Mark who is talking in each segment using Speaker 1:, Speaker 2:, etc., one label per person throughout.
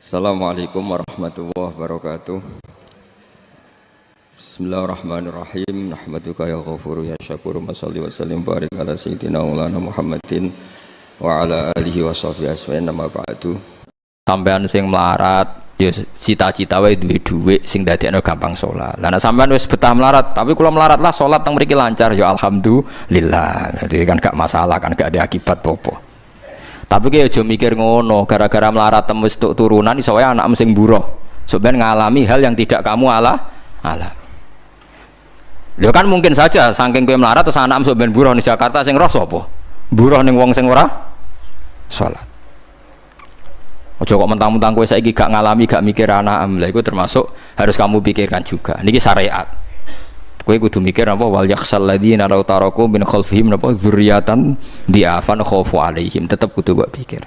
Speaker 1: Assalamualaikum warahmatullahi wabarakatuh. Bismillahirrahmanirrahim. Nahmaduka ya ghafuru ya syakuru. Mashalli wa sallim barik ala sayyidina maulana Muhammadin wa ala alihi wa sahbihi asma'in nama ba'du. Sampean sing melarat ya cita-cita wae duwe dhuwit sing dadekno gampang salat. Lah nek sampean wis betah melarat, tapi kula melarat lah salat teng mriki lancar ya alhamdulillah. Jadi kan gak masalah, kan gak ada akibat apa-apa. Tapi kayak aja mikir ngono, gara-gara melarat tembus tuk turunan iso wae anak sing buruh. Sampeyan ngalami hal yang tidak kamu alami. Lho kan mungkin saja saking kowe melarat terus anak sampeyan buruh di Jakarta sing roh sapa? Buruh ning wong sing ora salat. Aja kok mentang-mentang kowe saiki gak ngalami, gak mikir anak, lha iku termasuk harus kamu pikirkan juga. Niki syariat. Kowe kudu mikir apa wal yakhsal ladzina law taraku min khalfihim apa dzurriatan diafan khaufu alaihim, tetep kudu mbok pikir.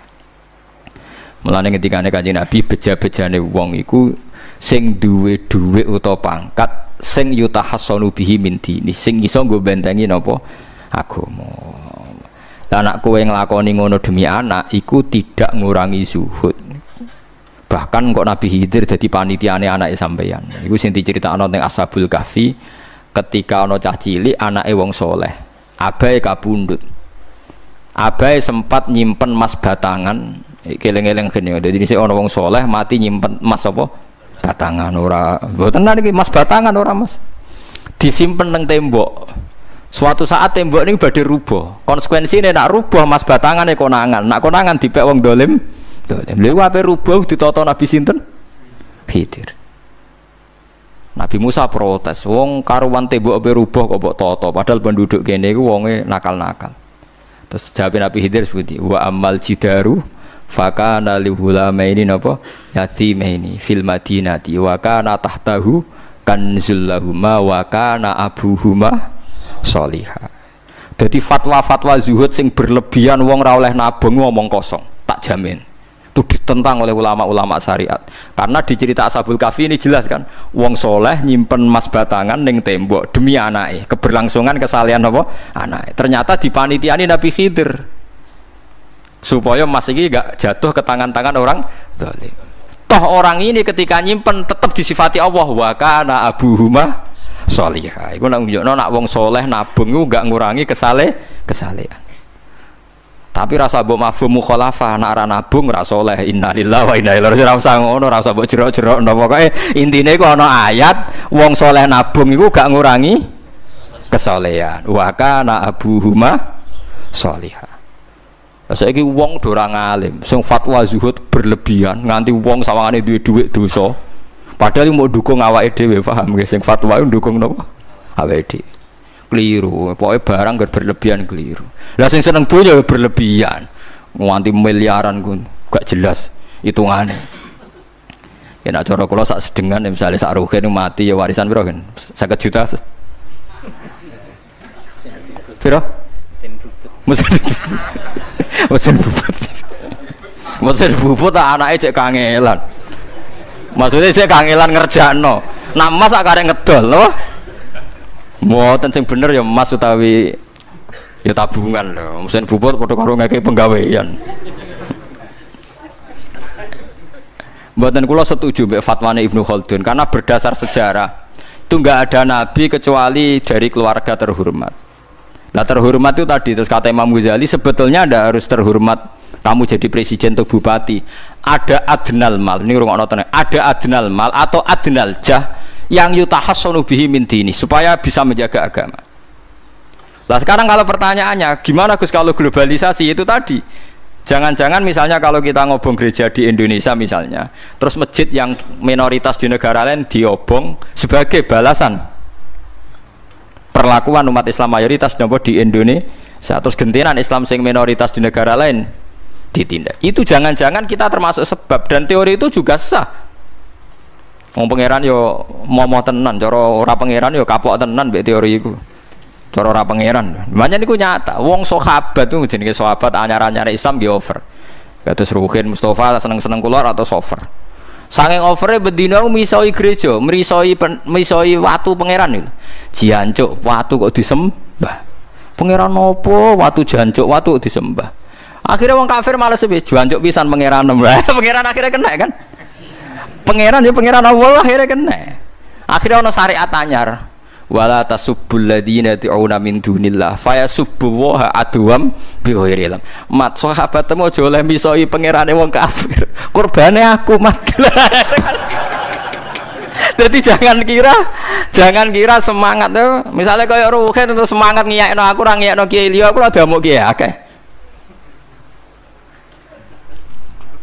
Speaker 1: Mulane ketika Kanjeng Nabi beja-bejane wong iku sing duwe dhuwit utawa pangkat sing yutahassanu bihi min dini, sing iso nggo bentengi napa agama. Lah nek kowe nglakoni ngono demi anak iku tidak ngurangi zuhud. Bahkan kok Nabi Khidir dadi panitiane anake sampeyan. Iku sing diceritakno ning Ashabul Kahfi. Ketika ana cah cilik anake wong soleh, abahe kabundut. Abahe sempat nyimpen emas batangan, keleng-eleng kene. Dadi dhisik ana wong soleh mati nyimpen emas apa? Batangan ora. Mboten niki emas batangan ora, Mas. Disimpen teng tembok. Suatu saat tembok niku badhe rubuh. Konsekuensine nek rubuh emas batangane konangan. Nek konangan dipek wong dolim. Lha ape rubuh ditata Nabi sinten? Khidir. Nabi Musa protes, wong karuan tembok ape rubuh kok mbok tata, padahal penduduk kene iku wonge nakal-nakal. Terus jawab Nabi Khidir seperti wa amal jidaru fakana lihulamaini napa yatimaini fil madinati wa kana tahtahu kanzul lahuma wa kana abuhuma sholihah. Dadi fatwa-fatwa zuhud sing berlebihan wong ra oleh nabung ngomong kosong, tak jamin. Itu ditentang oleh ulama-ulama syariat. Karena di cerita Ashabul Kahfi ini jelas kan, wong soleh nyimpen emas batangan ning tembok demi anake, keberlangsungan kesalehan apa anake. Ternyata dipanitiani Nabi Khidir supaya emas iki gak jatuh ke tangan-tangan orang zalim. Toh orang ini ketika nyimpen tetap disifati Allah wa kana abuhuma sholihah. Iku nak nunjukno nak wong soleh nabung iku gak ngurangi kesalehan. Tapi rasa mbok mafhum mukhalafah nek ora nabung ora saleh. Innalillahi wa inna ilaihi raji'un. Ora usah ngono, ora usah mbok jerok-jerok pokoke intine iku ana ayat wong saleh nabung iku gak ngurangi kesalehan. Wa kana abuhuma sholihah. Saiki wong do ora ngalim, sing fatwa zuhud berlebihan nganti wong sawangane duwe dhuwit dosa. Padahal mau dukung awake dhewe, paham nggih? Sing fatwa iku dukung napa? Awake dhewe. Keliru, pokoknya barang berlebihan keliru. Lah sing seneng dunya berlebihan, nganti miliaran pun gak jelas hitungannya. Ya nak cara kula sak sedengan misalnya sak ruhin mati ya warisan piro kan? 50 juta. Piro? Mesin bubut. Mesin bubut tak anake cek kangelan. Maksudnya cek kangelan ngerjakno. Nak mas sak karek ngedol lho. Mboten sing bener ya emas utawi ya tabungan lho. Mesin bubut padha karo ngeke penggawean. Mboten kula setuju mbek fatwane Ibnu Khaldun karena berdasar sejarah itu enggak ada nabi kecuali dari keluarga terhormat. Nah terhormat itu tadi terus kata Imam Ghazali sebetulnya ndak harus terhormat kamu jadi presiden atau bupati. Ada adnal mal, ini rungokno tenan. Ada adnal mal atau adnal jah yang yutahassanu bihi min dini supaya bisa menjaga agama. Lah sekarang kalau pertanyaannya gimana Gus kalau globalisasi itu tadi jangan-jangan misalnya kalau kita ngobong gereja di Indonesia misalnya terus masjid yang minoritas di negara lain diobong sebagai balasan perlakuan umat Islam mayoritas di Indonesia terus gentenan Islam sing minoritas di negara lain ditindak. Itu jangan-jangan kita termasuk sebab dan teori itu juga sah. Wong pangeran yo momo tenan, cara ora pangeran yo kapok tenan mbek teori iku. Cara ora pangeran. Makanya niku nyata, wong sahabat itu jenenge sahabat anyar-anyar Islam nggih over. Kados Ruhin Mustafa seneng-seneng kula atau over. Saking overe bendina misoi gereja, misoi watu pangeran niku. Jancuk watu kok disembah. Pangeran opo watu jancuk watu disembah. Akhirnya wong kafir malah sepi, jancuk pisan pangeran. Pangeran akhirnya kena kan? Pangeran ya pangeran Allah akhirnya kena. Akhirnya ono syariat anyar. Wala tasubbul ladzina tu'una min dunillah fayasubbu wa adwam bi ghairi ilm. Mat sahabat temu aja oleh misoi pangerane wong kafir. Kurbane aku mat. Jadi jangan kira semangat tuh. Misalnya kayak Ruhin itu semangat ngiyakno aku ora ngiyakno kiai liya aku ora damuk kiai akeh.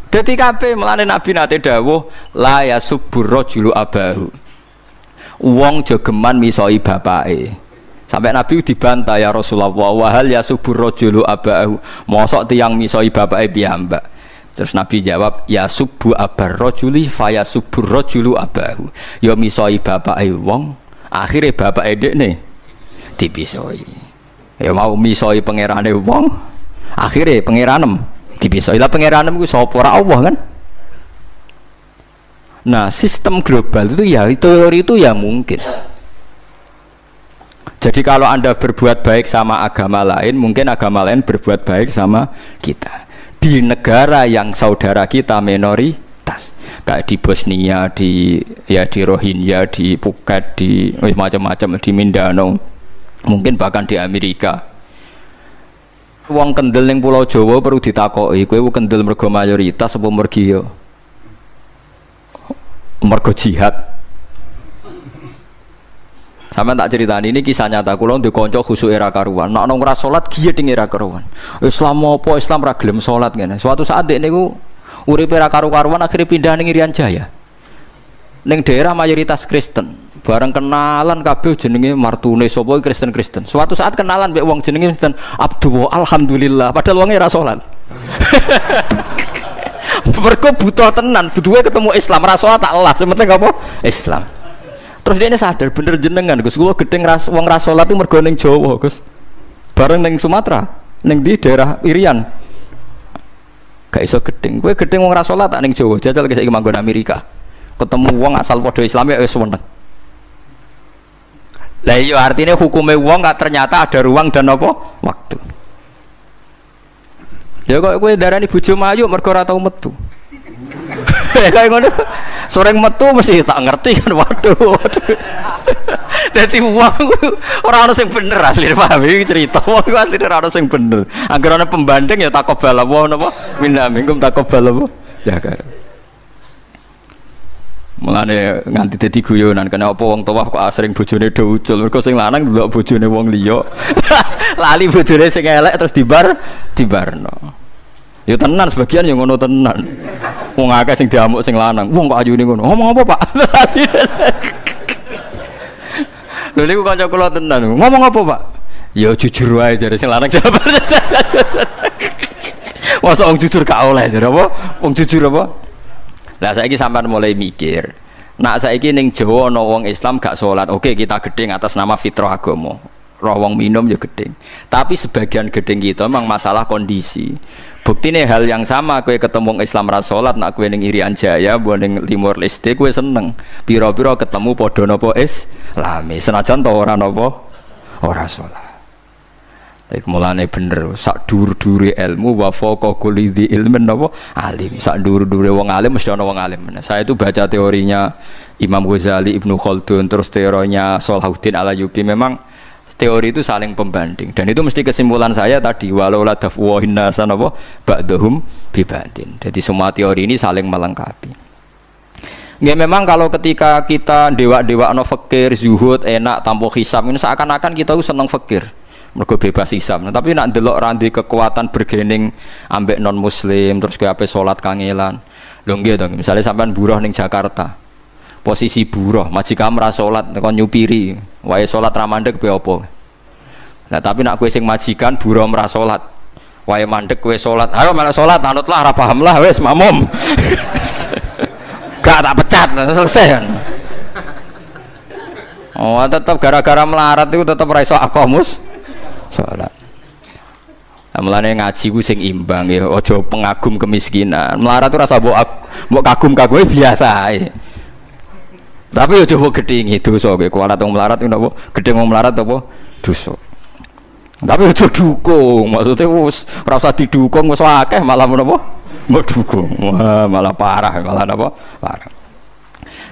Speaker 1: Dadi kabeh melane Nabi nate dawuh la yasubbur rajulu abahu. Wong jogeman misoi bapake. Sampai Nabi dibantah ya Rasulullah wa hal yasubbur rajulu abahu. Mosok tiyang misoi bapake piyambak. Terus Nabi jawab ya subbu abar rajuli faya subbur rajulu abahu. Ya misoi bapake wong, akhire bapake dekne dipisoi. Ya mau misoi pangerane wong, akhire pangeranem dipisoi. Lah pangeranem ku sapa ora Allah kan? Nah, sistem global itu ya teori itu ya mungkin. Jadi kalau Anda berbuat baik sama agama lain, mungkin agama lain berbuat baik sama kita. Di negara yang saudara kita minoritas, kayak di Bosnia, di Rohingya, di Phuket, di macam-macam, di Mindanao, mungkin bahkan di Amerika. Wong kendel ning Pulau Jawa perlu ditakoki, kowe kendel mergo mayoritas apa mergo jihad. Sama tak ceritani ini kisah nyata kula ndek kanca khusuk era karuan. Nek nang ora salat giyeding era karuan. Islam apa Islam ra gelem salat ngene. Suatu saat dek niku uripe ra karu-karuan akhire pindah ning Irian Jaya. Ning daerah mayoritas Kristen. Bareng kenalan kabeh jenenge martune sapa Kristen-Kristen. Suatu saat kenalan mbek wong jenenge Kristen Abdullah alhamdulillah padahal wonge ra salat. Mergo butuh tenan, butuhe ketemu Islam ra salat tak elas, penting apa? Islam. Terus dia ini sadar bener jenengan Gus, kula gedeng wong ra salat itu mergo ning Jawa Gus. Bareng ning Sumatera, ning di daerah Irian. Gak iso gedeng. Kowe gedeng wong ra salat tak ning Jawa, jajal saiki manggon Amerika. Ketemu wong asal padha Islam ya wis seneng. Lah iya artinya hukume wong gak ternyata ada ruang dan apa? Waktu. Ya kok kowe darani bojo mayu mergo ora tau metu. Kayak ngono. Soreng metu mesti tak ngerti kan waduh. Dadi wong ora ono sing bener asline paham iki cerita wong asline ora ono sing bener. Angger ana pembanding ya takobal apa napa minna minkum takobal apa. Ya kan. Mulane nganti dadi guyonan kena apa wong tuwa kok asring bojone do ucul mergo sing lanang ndelok bojone wong liya. Lali bojone sing elek terus dibarno. Ya tenan sebagian yang ngono tenan. Wong akeh sing diamuk sing lanang. Wong kok ayune ngono. Ngomong apa, Pak? Lha niku kanca kula tenan. Ngomong apa, Pak? Ya jujur wae jare sing lanang jawab. Masa wong jujur gak oleh jare apa? Wong jujur apa? Lah saiki sampean mulai mikir. Nak saiki ning Jawa ana wong Islam gak salat. Oke, kita gedeng atas nama fitrah agama. Roh wong minum ya gedeng. Tapi sebagian gedeng kita memang masalah kondisi. Buktine hal yang sama kowe ketemu Islam ra salat nak kowe ning Irian Jaya mbok ning Timor Leste kowe seneng. Pira-pira ketemu padha napa Islami. Senajan to ora napa ora salat. Iku mulane bener sak dhuwur-dhuwure ilmu wa faqa kulli dzi ilmin napa alim. Sak dhuwur-dhuwure wong alim mesti ana wong alim. Saya itu baca teorinya Imam Ghazali, Ibnu Khaldun, terus teorinya Salahuddin Al-Ayyubi memang teori itu saling pembanding dan itu mesti kesimpulan saya tadi walau la dafwa hinnasan apa ba'dhum bibadin. Jadi semua teori ini saling melengkapi. Nggih memang kalau ketika kita dewa-dewa no fakir, zuhud, enak, tanpa hisab ini seakan-akan kita seneng fakir. Mergo bebas hisab. Nah, tapi nak ndelok randi kekuatan bergening ambek non muslim terus kowe ape salat kangelan. Lho nggih to, misalnya sampean buruh ning Jakarta. Posisi buruh, majikan ra salat kon nyupiri, wae salat ra mandeg piye apa. Nah, tapi nak kowe sing majikan buruh ora salat. Wae mandeg kowe salat. Ayo malah salat, anutlah ra paham lah wis makmum. Gak tak pecat, selesai kan. Oh, tetap gara-gara melarat itu tetap ra iso aqamus salat. Mulane ngaji ku sing imbang ya, aja pengagum kemiskinan. Melarat itu rasa mbok kagum-kagume biasa ae. Tapi yo coba gedhingi dosa kowe kualat wong melarat ku napa? Gedhing wong melarat apa? Dosa. Tapi aja dukung, maksudnya wis ora usah didukung wis akeh malah menapa? Mbok dukung. Wah, malah parah, malah napa? Parah.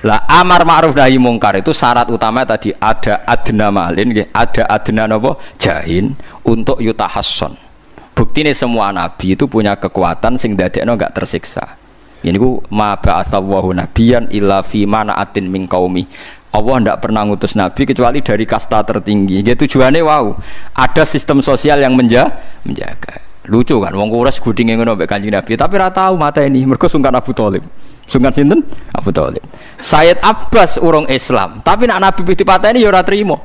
Speaker 1: Lah amar ma'ruf nahi mungkar itu syarat utama tadi ada adna malin, ada adna napa jahin untuk yutahasson. Buktine semua nabi itu punya kekuatan sing dadekno enggak tersiksa. Ini ku ma ba'atsallahu nabiyyan illa fi mana'atin min qaumi. Allah tidak pernah ngutus nabi kecuali dari kasta tertinggi. Ya tujuannya wow, ada sistem sosial yang menjaga. Lucu kan, wong Quraisy gudinge ngono mbek Kanjeng Nabi, tapi ora tau mata ini, mergo sungkan Abu Thalib. Sungkan sinten? Abu Thalib. Sayyid Abbas urung Islam, tapi nak Nabi dipateni ya ora trimo.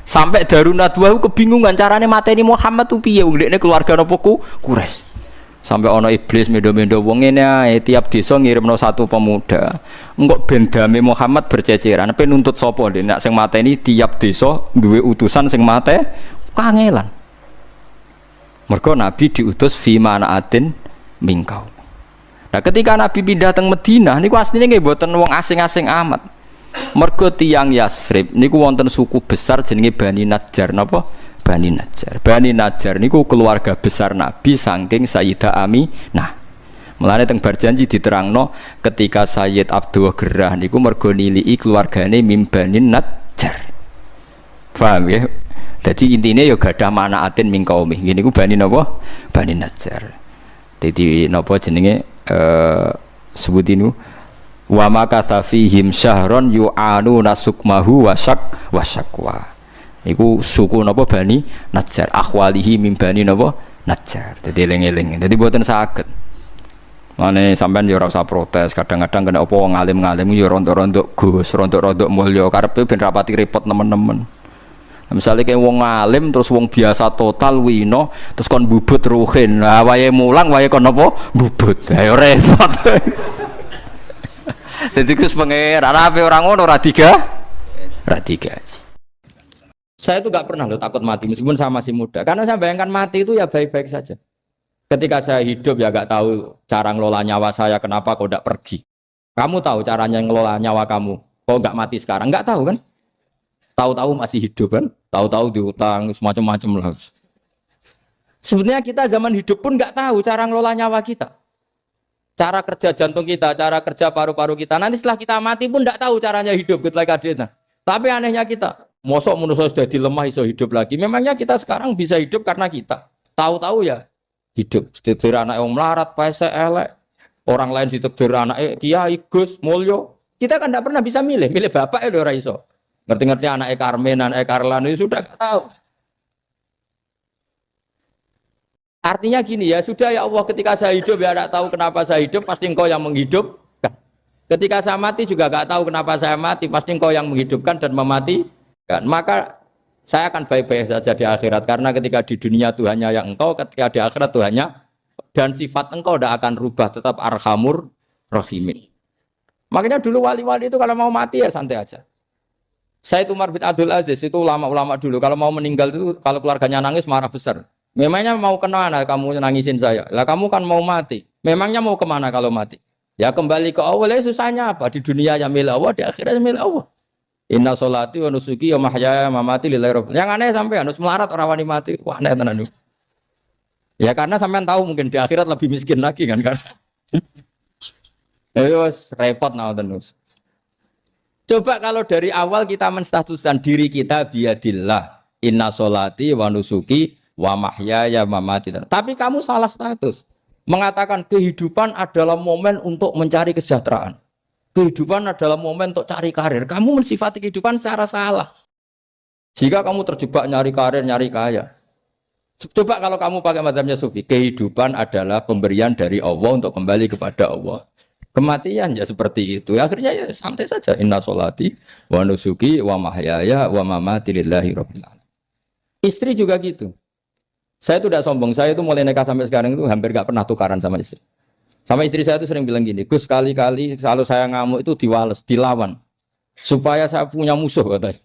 Speaker 1: Sampai Darun Nadwa kebingungan carane mateni Muhammad tuh piye wong dekne keluarga napa Quraisy. Sampai ana iblis mendo-mendo wong ngene ae tiap desa ngirimno satu pemuda. Engko ben dame Muhammad berceceran, pe nuntut sapa ndek nek sing mateni tiap desa duwe utusan sing mate kangelan. Mergo Nabi diutus fi manaatin mingkau. Nah ketika Nabi pindah teng Madinah niku asline nggih mboten wong asing-asing amat. Mergo tiyang Yasrib niku wonten suku besar jenenge Bani Najjar napa? Bani Najjar. Bani Najjar niku keluarga besar Nabi saking Sayyidah Aminah. Mulane teng Barjanji diterangno ketika Sayyid Abdul Gerah niku mergo niliki keluargane mim Bani Najjar. Paham ya? Jadi intinya ya gadah manaatin min qaumi. Ngene iku Bani napa? Bani Najjar. Dadi napa jenenge sebutinu wa makatha fihim syahron yu'anu nasukmahu wasakwa. Iku suku napa Bani Najjar. Akhwalihi min Bani napa? Najjar. Dadi eling-eling. Dadi mboten saged. Mane sampean ya ora usah protes. Kadang-kadang kena apa wong alim-alim ya rontok-rontok Gus, rontok-rontok mulya karepe ben rapati repot nemen-nemen. Misalnya kayak wong alim terus wong biasa total wino terus kon bubut ruhin, nah wae mulang wae kon apa bubut, ayo repot. Jadi kus pengeran apa orang ngono ora tiga. Saya itu nggak pernah loh takut mati meskipun saya masih muda, karena saya bayangkan mati itu ya baik-baik saja. Ketika saya hidup ya nggak tahu cara ngelola nyawa saya, kenapa kok nggak pergi? Kamu tahu caranya ngelola nyawa kamu, kok nggak mati sekarang? Nggak tahu kan? Tahu-tahu masih hidup kan? Tahu-tahu diutang semacam-macam lah. Sebenarnya kita zaman hidup pun nggak tahu cara ngelola nyawa kita, cara kerja jantung kita, cara kerja paru-paru kita. Nanti setelah kita mati pun nggak tahu caranya hidup gitu lagi. Tapi anehnya kita, mosok manusia sudah dilemah iso hidup lagi. Memangnya kita sekarang bisa hidup karena kita tahu-tahu ya hidup. Ditekdir anak yang melarat, paese elek, orang lain ditekdir anak Kiai Gus Mulyo. Kita kan nggak pernah bisa milih bapak ya ora iso. Ngerti-ngerti anak Karmen, anak Karlan itu sudah tahu. Artinya gini ya, sudah ya Allah ketika saya hidup ya tidak tahu kenapa saya hidup, pasti engkau yang menghidupkan. Ketika saya mati juga tidak tahu kenapa saya mati, pasti engkau yang menghidupkan dan mematikan. Maka saya akan baik-baik saja di akhirat, karena ketika di dunia Tuhannya yang engkau, ketika di akhirat Tuhannya, dan sifat engkau tidak akan rubah, tetap arhamur rahimin. Makanya dulu wali-wali itu kalau mau mati ya santai aja. Sayyid Umar bin Abdul Aziz itu ulama-ulama dulu kalau mau meninggal itu kalau keluarganya nangis marah besar. Memangnya mau kemana kamu nangisin saya? Lah kamu kan mau mati. Memangnya mau kemana kalau mati? Ya kembali ke Allah. Susahnya apa? Di dunia yang milik Allah, di akhirat milik Allah. Inna sholati wa nusuki wa mahyaya wa mamati lillahi rabbil. Yang aneh sampai harus melarat orang wani mati. Wah aneh tenan. Ya karena sampean tahu mungkin di akhirat lebih miskin lagi kan. Terus repot nah terus. Coba kalau dari awal kita menstatuskan diri kita biadillah, inna sholati wa nusuki wa mahyaya wa mamati. Tapi kamu salah status. Mengatakan kehidupan adalah momen untuk mencari kesejahteraan. Kehidupan adalah momen untuk cari karir. Kamu mensifati kehidupan secara salah. Jika kamu terjebak nyari karir, nyari kaya. Coba kalau kamu pakai mazhabnya Sufi, kehidupan adalah pemberian dari Allah untuk kembali kepada Allah. Kematian ya seperti itu. Akhirnya ya santai saja. Inna sholati wa nusuki wa mahyaya wa mamati lillahi rabbil alamin. Istri juga gitu. Saya itu tidak sombong. Saya itu mulai nikah sampai sekarang itu hampir gak pernah tukaran sama istri. Sama istri saya itu sering bilang gini, Gus kali-kali kalau saya ngamuk itu diwales, dilawan. Supaya saya punya musuh katanya.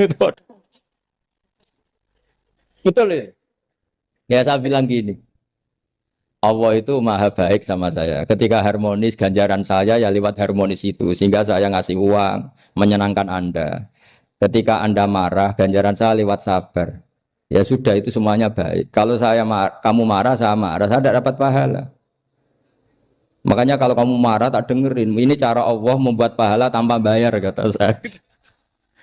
Speaker 1: Betul ya? Ya saya bilang gini. Allah itu maha baik sama saya. Ketika harmonis, ganjaran saya ya lewat harmonis itu. Sehingga saya ngasih uang, menyenangkan Anda. Ketika Anda marah, ganjaran saya lewat sabar. Ya sudah, itu semuanya baik. Kalau kamu marah, saya tidak dapat pahala. Makanya kalau kamu marah tak dengerin. Ini cara Allah membuat pahala tanpa bayar kata saya.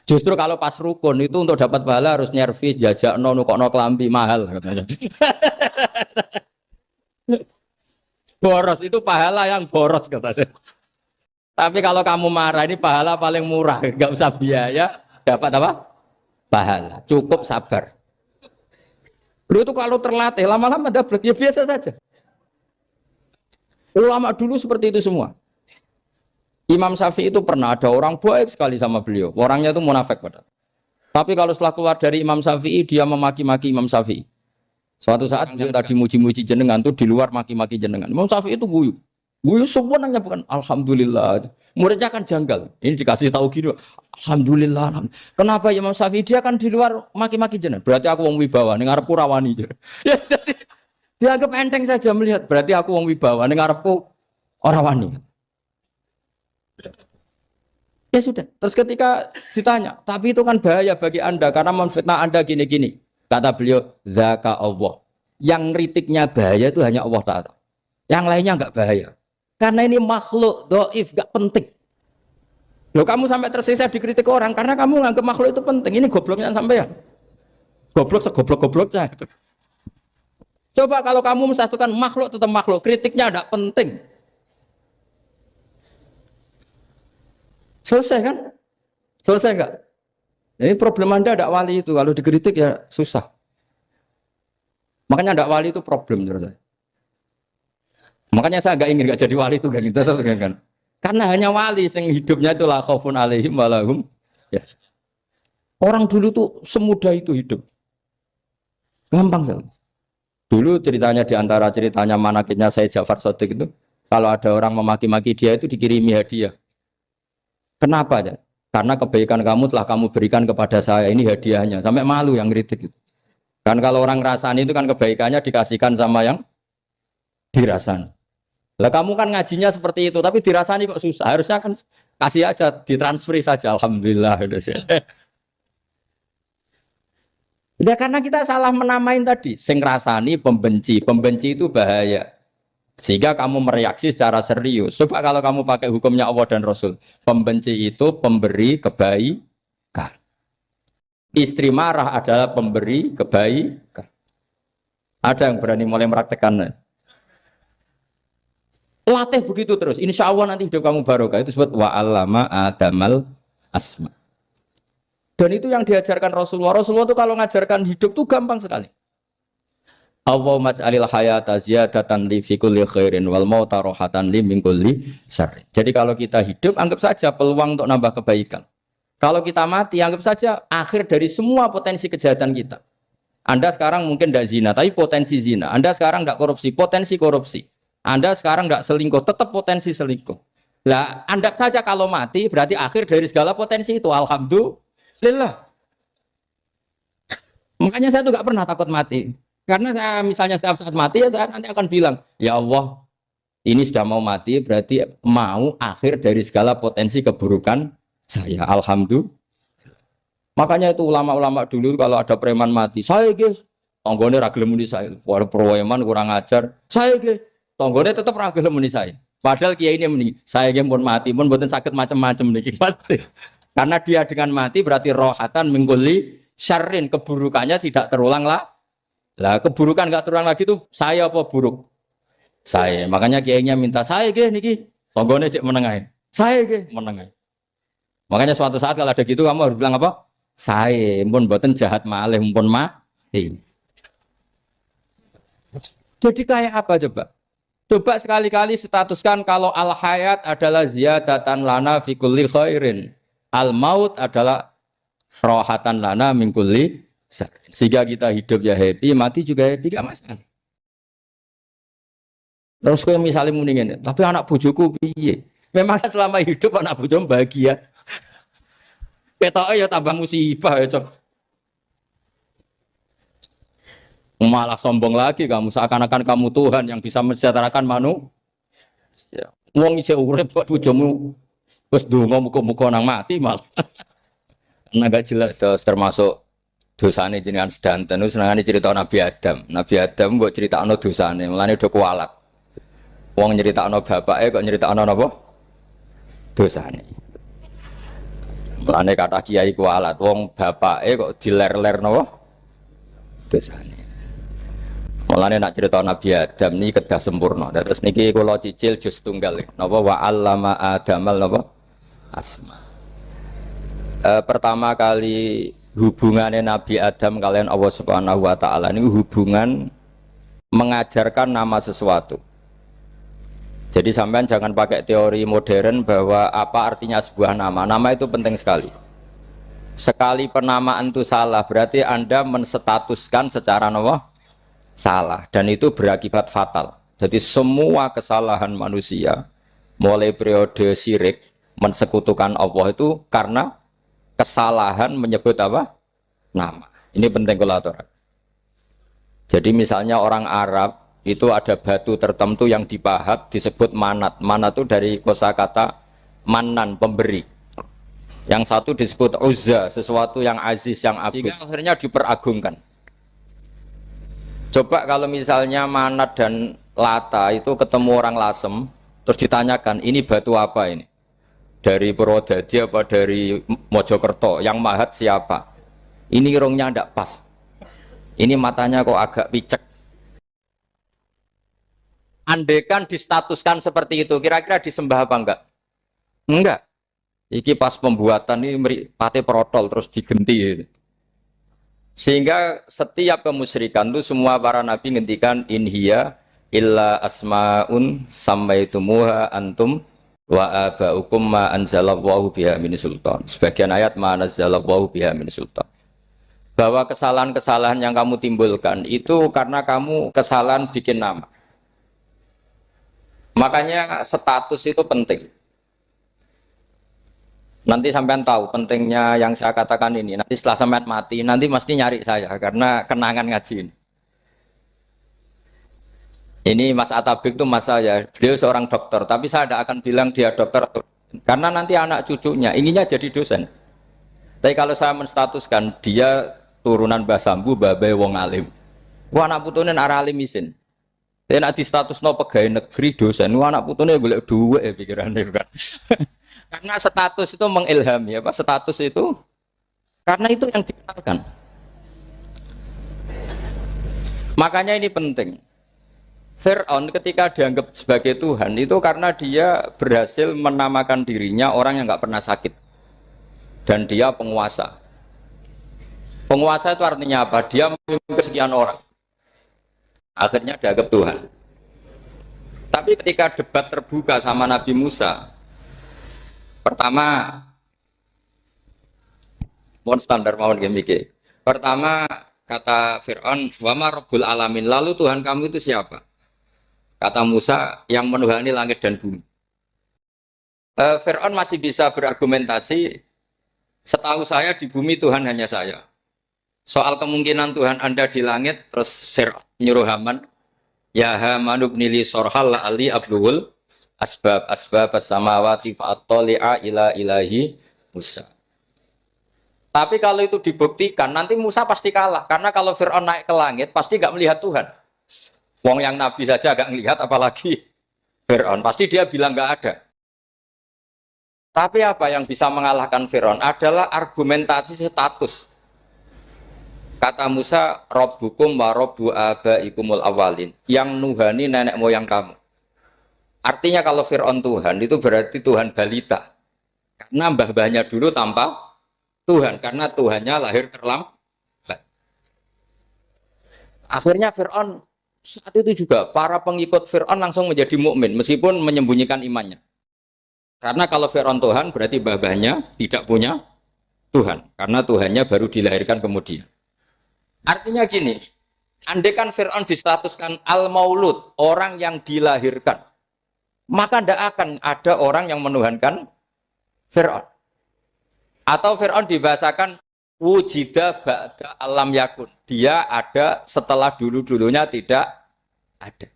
Speaker 1: Justru kalau pas rukun itu untuk dapat pahala harus nyervis, jajak nukokno kelambi mahal katanya. Boros itu pahala yang boros katanya. Tapi kalau kamu marah ini pahala paling murah, nggak usah biaya, dapat apa? Pahala. Cukup sabar. Lu itu kalau terlatih lama-lama dapat ya biasa saja. Ulama dulu seperti itu semua. Imam Syafi'i itu pernah ada orang baik sekali sama beliau. Orangnya itu munafik padahal. Tapi kalau setelah keluar dari Imam Syafi'i dia memaki-maki Imam Syafi'i. Suatu saat beliau tadi muji-muji jenengan tuh di luar maki-maki jenengan. Imam Syafi'i itu guyu. Guyu sebenarnya bukan alhamdulillah. Muridnya kan janggal. Ini dikasih tahu gitu. Alhamdulillah. Kenapa Imam Syafi'i dia kan di luar maki-maki jenengan? Berarti aku wong wibawa ning ngarepku rawani. Ya jadi dianggap enteng saja melihat. Berarti aku wong wibawa ning ngarepku ora wani. Ya sudah. Terus ketika ditanya, tapi itu kan bahaya bagi Anda karena memfitnah Anda gini-gini. Kata beliau, zaka Allah. Yang kritiknya bahaya itu hanya Allah Ta'ala. Yang lainnya enggak bahaya. Karena ini makhluk dhaif, enggak penting. Loh kamu sampai tersisa dikritik orang karena kamu nganggap makhluk itu penting. Ini gobloknya sampean. Goblok segoblok-gobloknya. Coba kalau kamu mensatukan makhluk tetap makhluk, kritiknya enggak penting. Selesai kan? Selesai enggak? Ini problem Anda ada wali itu, kalau dikritik ya susah. Makanya ada wali itu problem menurut saya. Makanya saya enggak ingin enggak jadi wali itu kan. Karena hanya wali yang hidupnya itu la khaufun alaihim wa lahum ya. Orang dulu tuh semudah itu hidup. Gampang sekali. Dulu ceritanya di antara ceritanya manakibnya saya Ja'far Shadiq itu, kalau ada orang memaki-maki dia itu dikirimi hadiah. Kenapa ya? Karena kebaikan kamu telah kamu berikan kepada saya, ini hadiahnya. Sampai malu yang kritik itu. Kan kalau orang rasani itu kan kebaikannya dikasihkan sama yang dirasani. Lah kamu kan ngajinya seperti itu, tapi dirasani kok susah. Harusnya kan kasih aja, ditransferi saja. Alhamdulillah. Ya karena kita salah menamain tadi. Sing rasani pembenci. Pembenci itu bahaya. Sehingga kamu mereaksi secara serius. Coba kalau kamu pakai hukumnya Allah dan Rasul. Pembenci itu pemberi kebaikan. Istri marah adalah pemberi kebaikan. Ada yang berani mulai meraktekannya. Latih begitu terus. Insya Allah nanti hidup kamu barokah. Itu disebut wa'allama adamal asma. Dan itu yang diajarkan Rasulullah. Rasulullah itu kalau ngajarkan hidup itu gampang sekali. Allahumma ja'alil hayata ziyadatan li fi kulli khairin wal mauta rohatan li min kulli syarrin. Jadi kalau kita hidup anggap saja peluang untuk nambah kebaikan. Kalau kita mati anggap saja akhir dari semua potensi kejahatan kita. Anda sekarang mungkin tidak zina tapi potensi zina. Anda sekarang tidak korupsi, potensi korupsi. Anda sekarang tidak selingkuh, tetap potensi selingkuh. Lah, anggap saja kalau mati berarti akhir dari segala potensi itu. Alhamdulillah. Makanya saya tuh nggak pernah takut mati. Karena saya misalnya setiap saat mati ya saya nanti akan bilang, ya Allah, ini sudah mau mati berarti mau akhir dari segala potensi keburukan saya. Alhamdulillah. Makanya itu ulama-ulama dulu kalau ada preman mati, saya guys, tonggone ra gelem muni saya. Waduh preman kurang ajar. Saya guys, tonggone tetap ra gelem muni saya. Padahal kiai ini muni, saya guys pun mati, pun mboten sakit macam-macam niki pasti. Karena dia dengan mati berarti rohatan mingkuli syarrin, keburukannya tidak terulang lah. Lah keburukan nggak terulang lagi tuh saya apa buruk? Saya. Makanya kiainya minta saya ge niki tonggone cek menengai. Saya ge menengai. Makanya suatu saat kalau ada gitu kamu harus bilang apa? Saya pun boten jahat malih pun mati. Jadi kayak apa coba? Coba sekali-kali statuskan kalau al hayat adalah ziyadatan lana fi kulli khairin. Al maut adalah rohatan lana min kulli. Sehingga kita hidup ya happy, mati juga happy, gak masalah. Terus kalau misalnya mendingin, tapi anak bojoku piye? Memang selama hidup anak bojomu bahagia. Petoke ya tambah musibah ya, Cok. Malah sombong lagi kamu, seakan-akan kamu Tuhan yang bisa mensejahterakan manusia. Wong isih urip kok bojomu wis ndonga muga-muga nang mati malah. Enggak jelas termasuk dosane jenengan sedanten senengane cerita Nabi Adam. Nabi Adam mbok critakno dosane, mulane do kualat. Wong nyeritakno bapake kok nyeritakno napa? Dosane. Mulane kata kiai kualat, wong bapake kok diler-ler napa? Dosane. Mulane nak cerita Nabi Adam niki kedah sempurna. Terus niki kula cicil juz tunggal napa wa 'allama Adamal napa? Asma. Pertama kali hubungannya Nabi Adam kalian Allah Subhanahu wa taala ini hubungan mengajarkan nama sesuatu. Jadi sampean jangan pakai teori modern bahwa apa artinya sebuah nama. Nama itu penting sekali. Sekali penamaan itu salah, berarti Anda menstatuskan secara nama salah dan itu berakibat fatal. Jadi semua kesalahan manusia mulai periode syirik mensekutukan Allah itu karena kesalahan menyebut apa? Nama. Ini penting kalau aturan. Jadi misalnya orang Arab itu ada batu tertentu yang dipahat disebut manat. Manat itu dari kosakata manan, pemberi. Yang satu disebut uzza, sesuatu yang aziz, yang agung. Sehingga akhirnya diperagungkan. Coba kalau misalnya manat dan lata itu ketemu orang Lasem, terus ditanyakan, ini batu apa ini? Dari Purwodadi apa dari Mojokerto? Yang mahat siapa? Ini irungnya tidak pas. Ini matanya kok agak picek. Andekan distatuskan seperti itu, kira-kira disembah apa enggak? Enggak. Iki pas pembuatan ini pate protol terus digenti. Sehingga setiap kemusyrikan itu semua para nabi ngendikan inhiya illa asmaun sammaitumuha antum wa abaukum ma anzalallahu biha min sultan. Sebagian ayat ma anzalallahu biha min sultan. Bahwa kesalahan-kesalahan yang kamu timbulkan itu karena kamu kesalahan bikin nama. Makanya status itu penting. Nanti sampean tahu pentingnya yang saya katakan ini. Nanti setelah sampean mati, nanti mesti nyari saya karena kenangan ngaji ini. Ini Mas Atabik itu mas saya, beliau seorang dokter, tapi saya tidak akan bilang dia dokter karena nanti anak cucunya inginnya jadi dosen. Tapi kalau saya menstatuskan dia turunan Mbah Sambu, babai wong alim. Wah anak putune arah alim isin. Tapi nak di status no pegawai negeri dosen, wah anak putune golek duit ya pikirannya kan. Karena status itu mengilhami apa? Status itu karena itu yang dikenalkan. Makanya ini penting. Fir'aun ketika dianggap sebagai Tuhan itu karena dia berhasil menamakan dirinya orang yang nggak pernah sakit dan dia penguasa. Penguasa itu artinya apa? Dia memimpin sekian orang. Akhirnya dianggap Tuhan. Tapi ketika debat terbuka sama Nabi Musa, pertama, mohon standar mohon gimmick. Pertama kata Fir'aun, wama Rabbul Alamin. Lalu Tuhan kamu itu siapa? Kata Musa, yang menuhani langit dan bumi. Fir'aun masih bisa berargumentasi. Setahu saya di bumi Tuhan hanya saya. Soal kemungkinan Tuhan Anda di langit, terus Fir'aun nyuruh Haman, ya Haman ibnili sorhal ali abluhul asbab as-samawati fa'attali'a ila ilahi Musa. Tapi kalau itu dibuktikan, nanti Musa pasti kalah. Karena kalau Fir'aun naik ke langit, pasti nggak melihat Tuhan. Wong yang Nabi saja nggak melihat, apalagi Fir'aun. Pasti dia bilang nggak ada. Tapi apa yang bisa mengalahkan Fir'aun adalah argumentasi status. Kata Musa, Rabbukum wa Rabbu abaikumul awalin. Yang nuhani nenek moyang kamu. Artinya kalau Fir'aun Tuhan, itu berarti Tuhan balita. Karena mbah-mbahnya dulu tanpa Tuhan. Karena Tuhannya lahir terlambat. Akhirnya Fir'aun, saat itu juga para pengikut Fir'aun langsung menjadi mukmin meskipun menyembunyikan imannya. Karena kalau Fir'aun Tuhan, berarti mbah-mbahnya tidak punya Tuhan. Karena Tuhannya baru dilahirkan kemudian. Artinya gini, andaikan Fir'aun distatuskan al-maulud, orang yang dilahirkan, maka tidak akan ada orang yang menuhankan Fir'aun. Atau Fir'aun dibahasakan wujida ba'da alam yakun. Dia ada setelah dulu-dulunya tidak ada.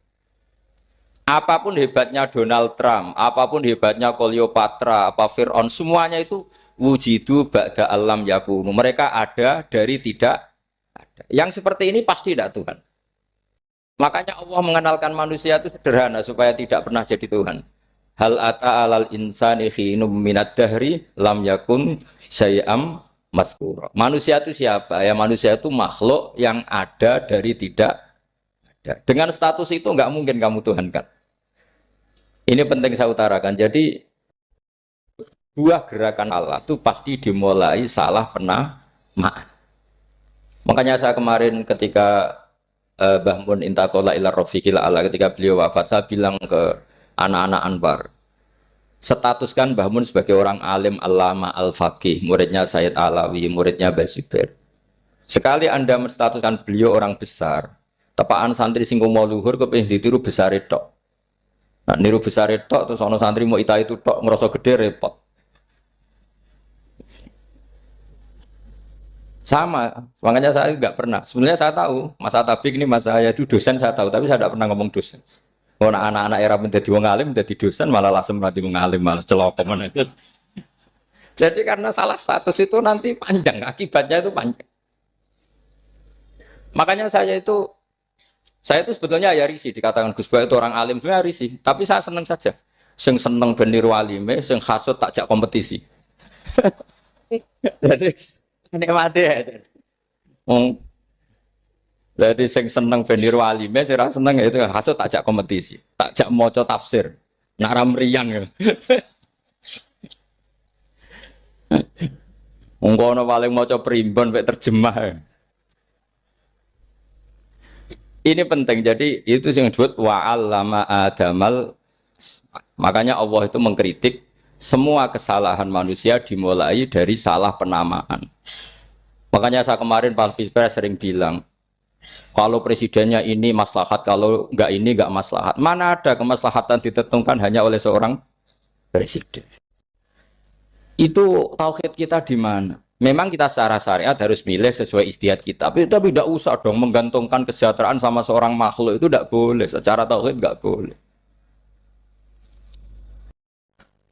Speaker 1: Apapun hebatnya Donald Trump, apapun hebatnya Cleopatra, apa Fir'aun, semuanya itu wujidu ba'da alam yakun. Mereka ada dari tidak ada. Yang seperti ini pasti tidak Tuhan. Makanya Allah mengenalkan manusia itu sederhana supaya tidak pernah jadi Tuhan. Hal ata alal insani khinum minad dahri lam yakun syai'am mazkura. Manusia itu siapa? Ya manusia itu makhluk yang ada dari tidak ada. Dengan status itu nggak mungkin kamu Tuhan kan. Ini penting saya utarakan. Jadi buah gerakan Allah itu pasti dimulai salah penamaan. Makanya saya kemarin ketika Mbah Mun intakola ila rofiqil ala ketika beliau wafat, saya bilang ke anak-anak Anwar, statuskan Mbah Mun sebagai orang alim alama al-faqih, muridnya Sayyid Alawi, muridnya Mbah Zubair. Sekali Anda menstatuskan beliau orang besar, tepaan santri singgung mau luhur kepingin ditiru besar itu. Nah, niru besar itu terus ono santri mau itu tok ngerasa gede repot. Sama, makanya saya nggak pernah. Sebenarnya saya tahu, Mas Atabik ini Mas saya itu dosen saya tahu, tapi saya tidak pernah ngomong dosen. Oh, anak-anak era menjadi wong alim, menjadi dosen malah langsung menjadi wong alim, malah celokom. Jadi karena salah status itu nanti panjang, akibatnya itu panjang. Makanya saya itu sebetulnya ya risih dikatakan Gus Bah itu orang alim, sebenarnya risih. Tapi saya seneng saja. Sing seneng benir walime, sing hasut takjak kompetisi. Jadi nikmati ya. Jadi sing seneng benir walime, sing seneng itu hasut takjak kompetisi, takjak maca tafsir, naram riang ya. Ungkono paling maca primbon mek terjemah. Ya. Ini penting, jadi itu yang disebut wa'allama adamal. Makanya Allah itu mengkritik semua kesalahan manusia dimulai dari salah penamaan. Makanya saya kemarin Pak Pilpres sering bilang, kalau presidennya ini maslahat, kalau enggak ini enggak maslahat. Mana ada kemaslahatan ditentukan hanya oleh seorang presiden. Itu tauhid kita di mana? Memang kita secara syariat harus milih sesuai ijtihad kita. Tapi tidak usah dong menggantungkan kesejahteraan sama seorang makhluk, itu tidak boleh. Secara tauhid enggak boleh.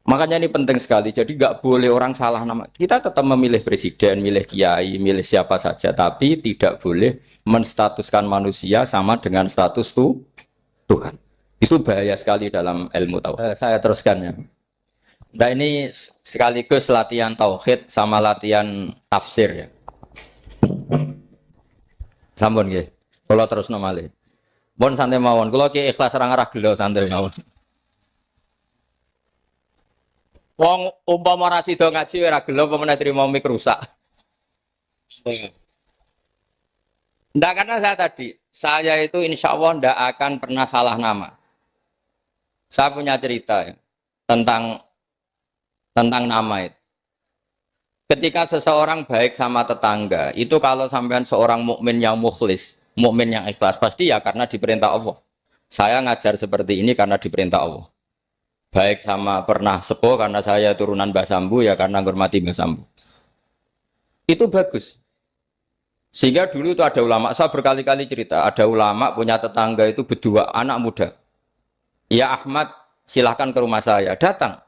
Speaker 1: Makanya ini penting sekali. Jadi nggak boleh orang salah nama. Kita tetap memilih presiden, milih kiai, milih siapa saja, tapi tidak boleh menstatuskan manusia sama dengan status Tuhan. Itu bahaya sekali dalam ilmu tauhid. Saya teruskan ya. Nah ini sekaligus latihan tauhid sama latihan tafsir ya. Sampun nggih. Kula terusno malih. Pun santai mawon. Kula ki ikhlas ora ngarah gelo santai mawon. Wong umpama ora sida ngaji ora gelo apa meneh trimo mik rusak. Ndak karena saya itu insya Allah ndak akan pernah salah nama. Saya punya cerita ya, tentang nama itu. Ketika seseorang baik sama tetangga, itu kalau sampean seorang mukmin yang mukhlis, mukmin yang ikhlas, pasti ya karena diperintah Allah. Saya ngajar seperti ini karena diperintah Allah. Baik sama pernah sepuh karena saya turunan Mbah Sambu ya karena menghormati Mbah Sambu. Itu bagus. Sehingga dulu itu ada ulama, saya berkali-kali cerita, ada ulama punya tetangga itu berdua anak muda. Ya Ahmad, silahkan ke rumah saya. Datang.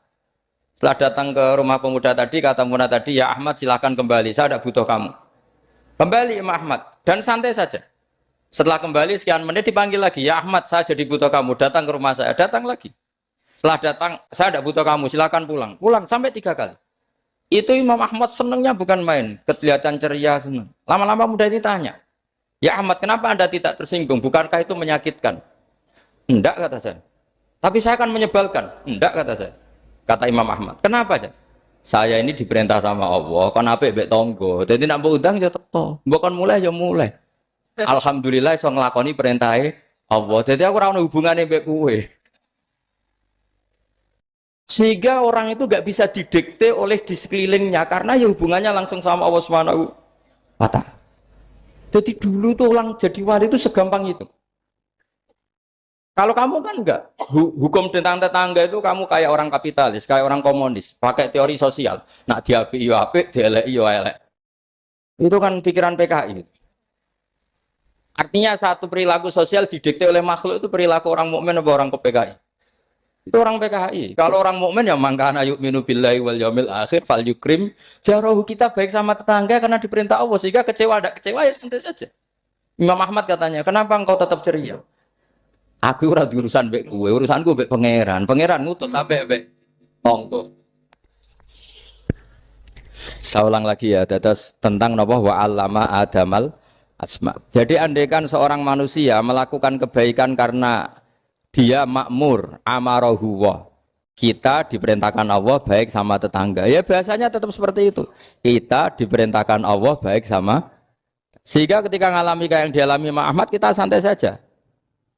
Speaker 1: Setelah datang ke rumah pemuda tadi, kata pemuda tadi, ya Ahmad silahkan kembali, saya tidak butuh kamu. Kembali Imam Ahmad, dan santai saja. Setelah kembali sekian menit dipanggil lagi, ya Ahmad saya jadi butuh kamu, datang ke rumah saya, datang lagi. Setelah datang, saya tidak butuh kamu, silakan pulang. Pulang sampai 3 kali. Itu Imam Ahmad senangnya bukan main, kelihatan ceria senang. Lama-lama muda ini tanya, ya Ahmad kenapa Anda tidak tersinggung? Bukankah itu menyakitkan? Enggak kata saya. Tapi saya akan menyebalkan. Enggak kata saya. Kata Imam Ahmad. Kenapa aja? Saya ini diperintah sama Allah, kan apik mbek tangga. Dadi nek mbok undang ya teko. Mbok kon mulai ya mulai. Alhamdulillah iso nglakoni perintahe Allah. Dadi aku ora ono hubungane mbek kowe. Sehingga orang itu gak bisa didikte oleh di sekelilingnya karena ya hubungannya langsung sama Allah Subhanahu wa Ta'ala. Jadi dulu tuh orang jadi wali itu segampang itu. Kalau kamu kan enggak, hukum tentang tetangga itu kamu kayak orang kapitalis, kayak orang komunis, pakai teori sosial. Nak diapik yo apik, dielek yo elek. Itu kan pikiran PKI. Artinya satu perilaku sosial didikte oleh makhluk itu perilaku orang mukmin atau orang ke PKI. Itu orang PKI. Kalau orang mukmin ya mangkana yu'minu billahi wal yaumil akhir fal yukrim jarahu, kita baik sama tetangga karena diperintah Allah, sehingga kecewa tidak kecewa ya santai saja. Imam Ahmad katanya, kenapa engkau tetap ceria? Aku ora urusan mbek kowe, urusanku mbek pangeran. Pangeran ngutus sampe mbek tonggo. Saya ulang lagi ya, terus tentang napa wa 'allama adamal asma. Jadi andaikan seorang manusia melakukan kebaikan karena dia makmur, amarahu wa. Kita diperintahkan Allah baik sama tetangga. Ya biasanya tetap seperti itu. Kita diperintahkan Allah baik sama. Sehingga ketika ngalami kayak yang dialami Ahmad, kita santai saja.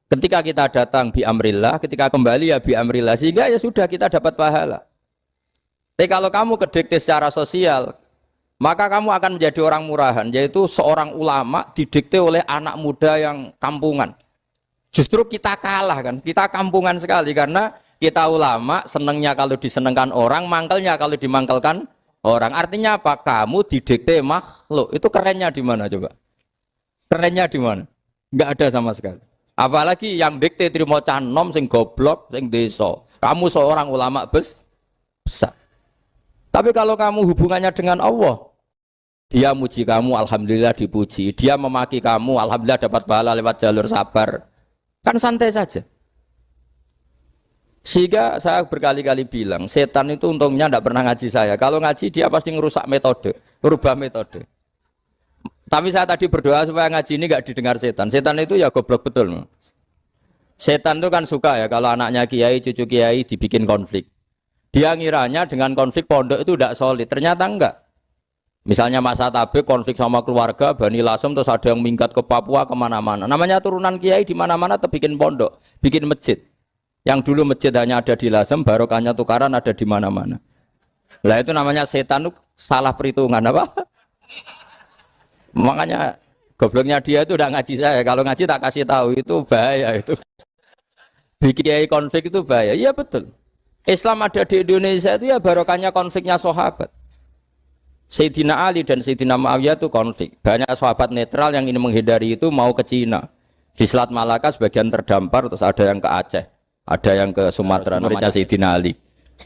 Speaker 1: Ketika kita datang bi amrillah, ketika kembali ya bi amrillah, sehingga ya sudah kita dapat pahala. Tapi kalau kamu kedikte secara sosial, maka kamu akan menjadi orang murahan, yaitu seorang ulama didikte oleh anak muda yang kampungan. Justru kita kalah kan, kita kampungan sekali karena kita ulama senengnya kalau disenengkan orang, mangkelnya kalau dimangkelkan orang. Artinya apa? Kamu didikte makhluk. Itu kerennya di mana coba? Kerennya di mana? Enggak ada sama sekali. Apalagi yang dikte trimo canom sing goblok sing desa. Kamu seorang ulama besar. Tapi kalau kamu hubungannya dengan Allah, dia muji kamu, alhamdulillah dipuji. Dia memaki kamu, alhamdulillah dapat pahala lewat jalur sabar. Kan santai saja. Sehingga saya berkali-kali bilang, setan itu untungnya tidak pernah ngaji saya. Kalau ngaji dia pasti ngerusak metode, merubah metode. Tapi saya tadi berdoa supaya ngaji ini nggak didengar setan. Setan itu ya goblok betul. Setan itu kan suka ya kalau anaknya kiai, cucu kiai dibikin konflik. Dia ngiranya dengan konflik pondok itu tidak solid. Ternyata enggak. Misalnya Mas Atabek konflik sama keluarga, Bani Lasem, terus ada yang minggat ke Papua kemana-mana. Namanya turunan kiai di mana-mana tetap bikin pondok, bikin masjid. Yang dulu masjid hanya ada di Lasem, barokahnya tukaran ada di mana-mana. Lah itu namanya setan itu salah perhitungan apa? Makanya gobloknya dia itu udah ngaji saya. Kalau ngaji tak kasih tahu itu bahaya itu. Bikin konflik itu bahaya. Iya betul. Islam ada di Indonesia itu ya barokahnya konfliknya sahabat. Sayyidina Ali dan Sayyidina Muawiyah itu konflik. Banyak sahabat netral yang ingin menghindari itu mau ke Cina. Di Selat Malaka sebagian terdampar, terus ada yang ke Aceh, ada yang ke Sumatera, namanya Sayyidina Ali.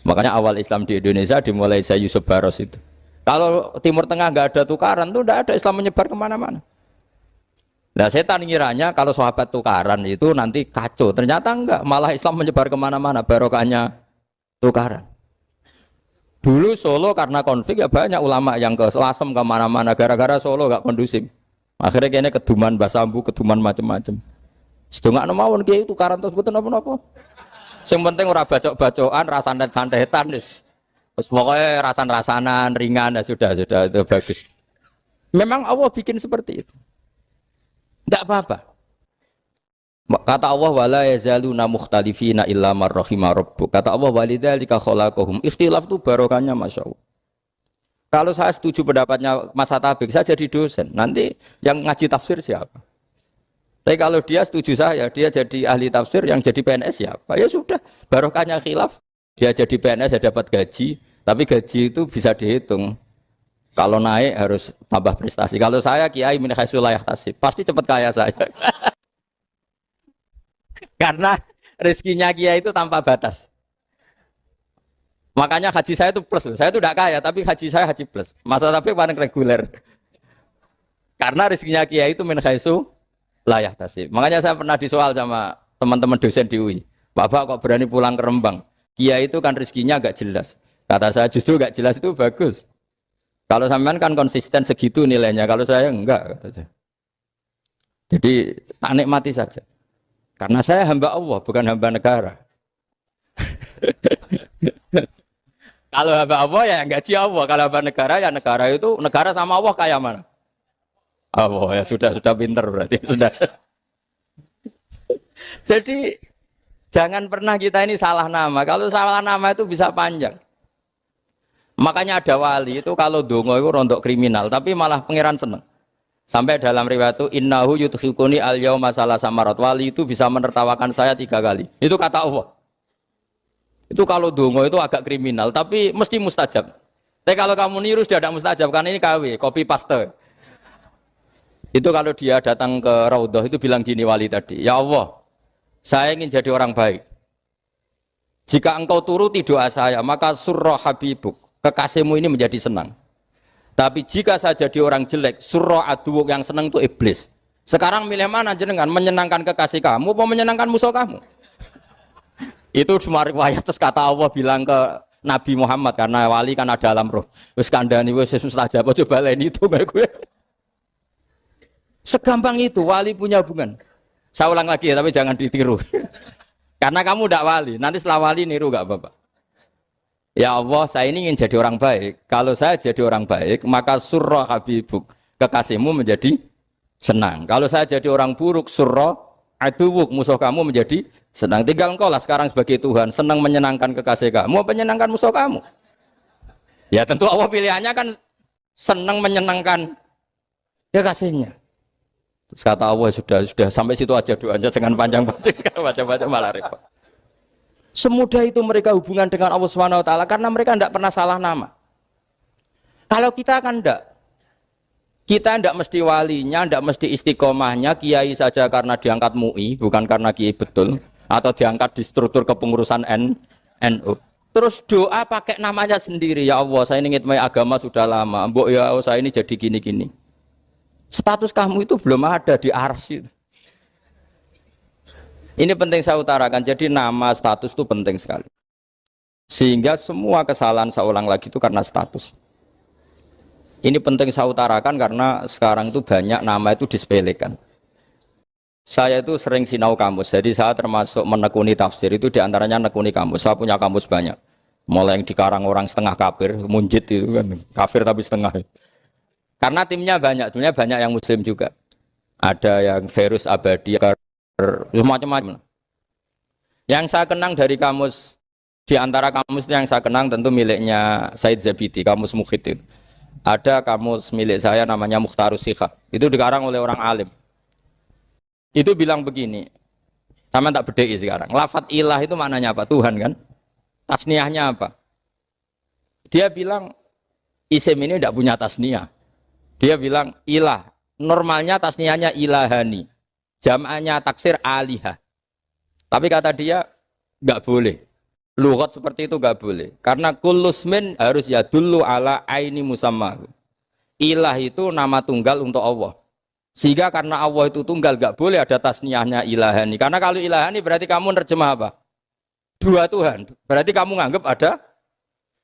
Speaker 1: Makanya awal Islam di Indonesia dimulai Syekh Yusuf Baros itu. Kalau Timur Tengah nggak ada tukaran tuh nggak ada Islam menyebar kemana-mana. Nah setan ngiranya kalau sahabat tukaran itu nanti kacau. Ternyata enggak, malah Islam menyebar kemana-mana, barokahnya tukaran. Dulu Solo karena konflik ya banyak ulama yang ke Lasem kemana-mana gara-gara Solo nggak kondusif. Akhirnya kayaknya keduman basambu, keduman macam-macam. Sedongak mawon kiai tukaran terus betul apa-apa. Yang penting ora bacok-bacokan, rasan-santetan wis. Terus pokoknya rasan-rasanan ringan ya sudah itu bagus. Memang Allah bikin seperti itu. Tidak apa-apa. Kata Allah wala yazaluna mukhtalifina illa man rahima rabbuk. Kata Allah walidzalika khalaqahum. Ikhtilaf itu barokahnya masyaallah. Kalau saya setuju pendapatnya Mas Atabek, saya jadi dosen. Nanti yang ngaji tafsir siapa? Tapi kalau dia setuju saya, dia jadi ahli tafsir, yang jadi PNS siapa? Ya sudah, barokahnya khilaf. Dia jadi PNS ya dapat gaji, tapi gaji itu bisa dihitung. Kalau naik harus tambah prestasi. Kalau saya kiai min haitsu la yahtasib, pasti cepat kaya saya. Karena rezekinya kiai itu tanpa batas. Makanya haji saya itu plus. Saya itu tidak kaya, tapi haji saya haji plus. Masa tapi paling reguler. Karena rezekinya kiai itu min haitsu la yahtasib. Makanya saya pernah disoal sama teman-teman dosen di UI. Bapak kok berani pulang ke Rembang? Kiai itu kan rezekinya agak jelas. Kata saya justru agak jelas itu bagus. Kalau sampean kan konsisten segitu nilainya. Kalau saya enggak. Kata saya. Jadi tak nikmati saja. Karena saya hamba Allah, bukan hamba negara. Kalau hamba Allah ya gaji Allah. Kalau hamba negara ya negara itu negara sama Allah kayak mana? Allah ya sudah pinter berarti sudah. Jadi jangan pernah kita ini salah nama. Kalau salah nama itu bisa panjang. Makanya ada wali itu kalau dongo itu rontok kriminal, tapi malah pangeran seneng. Sampai dalam riwayat itu innahu yudkhikuni al-yauma salasamarat. Wali itu bisa menertawakan saya 3 kali. Itu kata Allah. Itu kalau dongo itu agak kriminal, tapi mesti mustajab. Tapi kalau kamu niru sudah tidak mustajab, karena ini KW, copy paste. Itu kalau dia datang ke Raudhah itu bilang gini wali tadi, ya Allah, saya ingin jadi orang baik. Jika engkau turuti doa saya, maka surra habibuk, kekasihmu ini menjadi senang. Tapi jika saya jadi orang jelek, surra aduwuk yang senang itu iblis. Sekarang milih mana jenengan? Menyenangkan kekasih kamu apa menyenangkan musuh kamu? Itu semua riwayat. Terus kata Allah bilang ke Nabi Muhammad, karena wali kan ada alam roh. Wis kandhani wis mustajab, coba leni itu kayak gue. Segampang itu wali punya hubungan. Saya ulang lagi ya, tapi jangan ditiru. Karena kamu tidak wali, nanti setelah wali niru gak apa-apa. Ya Allah, saya ini ingin jadi orang baik. Kalau saya jadi orang baik, maka surra habibuk, kekasihmu menjadi senang. Kalau saya jadi orang buruk, surra aduwuk, musuh kamu menjadi senang. Tinggal engkau lah sekarang sebagai Tuhan, senang menyenangkan kekasih kamu, menyenangkan musuh kamu. Ya tentu Allah pilihannya kan senang menyenangkan kekasihnya. Terus kata Allah, sudah sampai situ aja doanya, jangan panjang-panjang, baca-baca malah repot. Semudah itu mereka hubungan dengan Allah Subhanahu wa taala karena mereka tidak pernah salah nama. Kalau kita kan tidak. Kita tidak mesti walinya, tidak mesti istiqomahnya, kiai saja karena diangkat MUI, bukan karena kiai betul, atau diangkat di struktur kepengurusan NU. Terus doa pakai namanya sendiri, ya Allah, saya ini ngitmai agama sudah lama, mbok ya Allah, saya ini jadi gini-gini. Status kamu itu belum ada di arsy. Ini penting saya utarakan, jadi nama status itu penting sekali. Sehingga semua kesalahan saya ulang lagi itu karena status. Ini penting saya utarakan karena sekarang itu banyak nama itu disepelekan. Saya itu sering sinau kamus, jadi saya termasuk menekuni tafsir itu diantaranya menekuni kamus. Saya punya kamus banyak, mulai yang dikarang orang setengah kafir, munjid itu kan, kafir tapi setengah. Karena timnya banyak yang muslim juga. Ada yang Verus Abadi, macam-macam. Yang saya kenang dari kamus, di antara kamus yang saya kenang tentu miliknya Said Zabidi, kamus Mukhid itu. Ada kamus milik saya namanya Mukhtarus Sikha, itu dikarang oleh orang alim. Itu bilang begini, sama tak bedai sekarang, lafadz ilah itu maknanya apa? Tuhan kan? Tasniahnya apa? Dia bilang isim ini tidak punya tasniah. Dia bilang ilah, normalnya tasniahnya ilahani, jam'anya taksir alihah. Tapi kata dia nggak boleh. Lughat seperti itu nggak boleh. Karena kullusmin harus yadullu ala aini musammahu. Ilah itu nama tunggal untuk Allah. Sehingga karena Allah itu tunggal nggak boleh ada tasniahnya ilahani. Karena kalau ilahani berarti kamu nerjemah apa? Dua Tuhan. Berarti kamu nganggap ada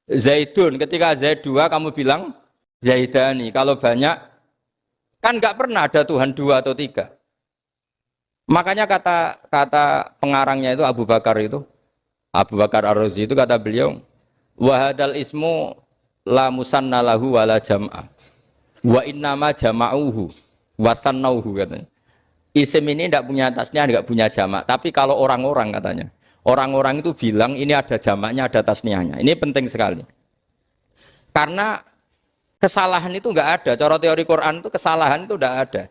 Speaker 1: Zaidun. Ketika Zaid dua kamu bilang Zaidani. Kalau banyak kan nggak pernah ada Tuhan dua atau tiga. Makanya kata pengarangnya itu Abu Bakar Ar-Razi itu kata beliau, wahadal ismu la musanna lahu wala jam'ah wa innama jama'uhu wa sannauhu katanya. Isim ini tidak punya tasnya, tidak punya jamak. Tapi kalau orang-orang katanya, orang-orang itu bilang ini ada jamaknya, ada tasniahnya. Ini penting sekali. Karena kesalahan itu enggak ada. Cara teori Quran itu kesalahan itu enggak ada.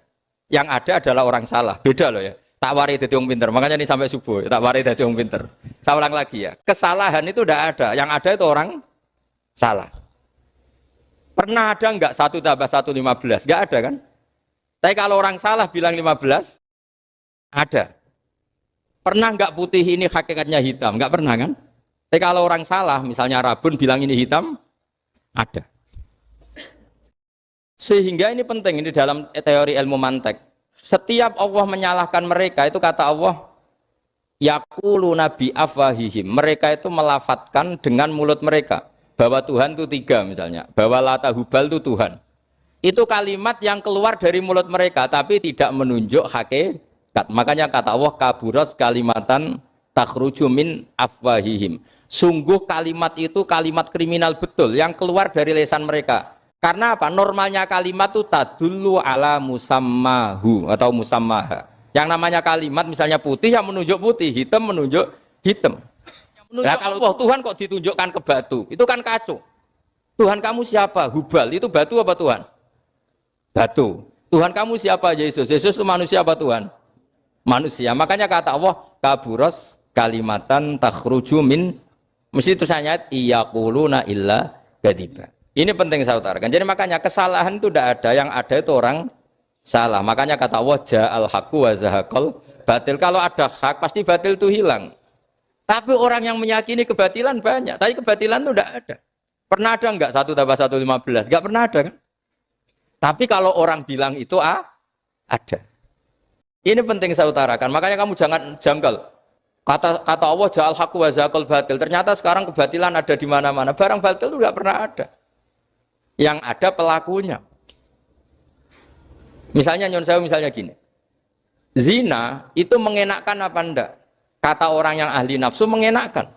Speaker 1: Yang ada adalah orang salah. Beda loh ya. Tak wari dadi wong pinter. Makanya ini sampai subuh, tak wari dadi wong pinter. Saya ulang lagi ya. Kesalahan itu enggak ada. Yang ada itu orang salah. Pernah ada enggak 1 tambah 1 15? Enggak ada kan? Tapi kalau orang salah bilang 15, ada. Pernah enggak putih ini hakikatnya hitam? Enggak pernah kan? Tapi kalau orang salah, misalnya Rabun bilang ini hitam, ada. Sehingga ini penting, ini dalam teori ilmu mantek. Setiap Allah menyalahkan mereka, itu kata Allah, yaquluna bi afwahihim. Mereka itu melafatkan dengan mulut mereka bahwa Tuhan itu 3 misalnya, bahwa Lata Hubal itu Tuhan. Itu kalimat yang keluar dari mulut mereka tapi tidak menunjuk hakikat. Makanya kata Allah, kaburas kalimatan takhruju min afwahihim. Sungguh kalimat itu kalimat kriminal betul yang keluar dari lisan mereka. Karena apa? Normalnya kalimat itu tadullu ala musammahu atau musammaha. Yang namanya kalimat misalnya putih yang menunjuk putih, hitam menunjuk hitam. Nah kalau Tuhan kok ditunjukkan ke batu, itu kan kacau. Tuhan kamu siapa? Hubal, itu batu apa Tuhan? Batu. Tuhan kamu siapa? Yesus. Yesus itu manusia apa Tuhan? Manusia. Makanya kata Allah, kaburos kalimatan takhruju min, mesti tulisannya iyaquluna illa kadiba. Ini penting saya utarakan. Jadi makanya kesalahan itu tidak ada, yang ada itu orang salah. Makanya kata Allah, ja'al haqqu wa zahaqal batil. Kalau ada hak pasti batil itu hilang. Tapi orang yang meyakini kebatilan banyak, tapi kebatilan itu tidak ada. Pernah ada enggak 1 tambah 1 15? Enggak pernah ada kan? Tapi kalau orang bilang itu ada. Ini penting saya utarakan. Makanya kamu jangan janggal. Kata Allah ja'al haqqu wa zaqal batil. Ternyata sekarang kebatilan ada di mana-mana. Barang batil itu enggak pernah ada. Yang ada pelakunya. Misalnya nyon sewu misalnya gini. Zina itu mengenakkan apa enggak? Kata orang yang ahli nafsu mengenakkan.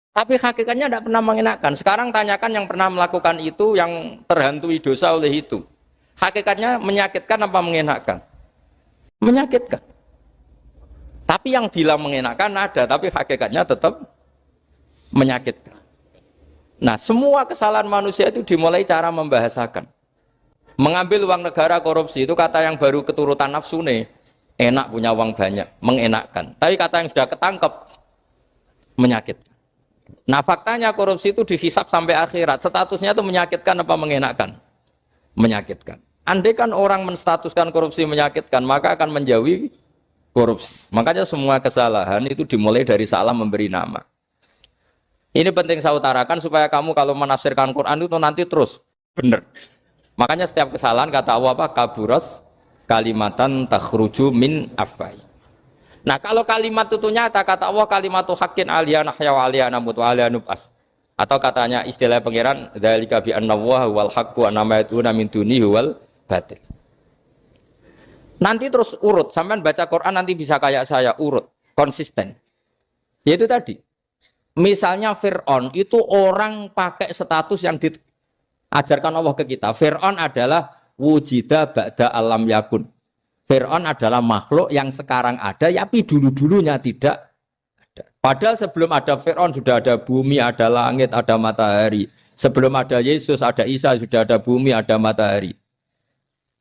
Speaker 1: Tapi hakikatnya tidak pernah mengenakkan. Sekarang tanyakan yang pernah melakukan itu, yang terhantui dosa oleh itu. Hakikatnya menyakitkan apa mengenakkan? Menyakitkan. Tapi yang bilang mengenakkan ada, tapi hakikatnya tetap menyakitkan. Nah, semua kesalahan manusia itu dimulai cara membahasakan. Mengambil uang negara korupsi itu kata yang baru keturutan nafsu nih. Enak punya uang banyak, mengenakkan. Tapi kata yang sudah ketangkep, menyakitkan. Nah faktanya korupsi itu dihisap sampai akhirat. Statusnya itu menyakitkan apa mengenakkan? Menyakitkan. Andai kan orang menstatuskan korupsi menyakitkan, maka akan menjauhi korupsi. Makanya semua kesalahan itu dimulai dari salah memberi nama. Ini penting saya utarakan supaya kamu kalau menafsirkan Quran itu nanti terus benar. Makanya setiap kesalahan kata Allah apa? Kaburos kalimatan takhruju min afwai. Nah kalau kalimat itu nyata, kata Allah kalimatu haqqin aliyana hya wa aliyana mut wa aliyana nub'as. Atau katanya istilah pengiran dzalika bi anna wal haqqu wa ma yatuna min dunihi wal batil. Nanti terus urut, sampean baca Quran nanti bisa kayak saya, urut, konsisten. Yaitu tadi. Misalnya Fir'aun itu orang pakai status yang diajarkan Allah ke kita. Fir'aun adalah wujida ba'da alam yakun. Fir'aun adalah makhluk yang sekarang ada, tapi dulu-dulunya tidak ada. Padahal sebelum ada Fir'aun sudah ada bumi, ada langit, ada matahari. Sebelum ada Yesus, ada Isa, sudah ada bumi, ada matahari.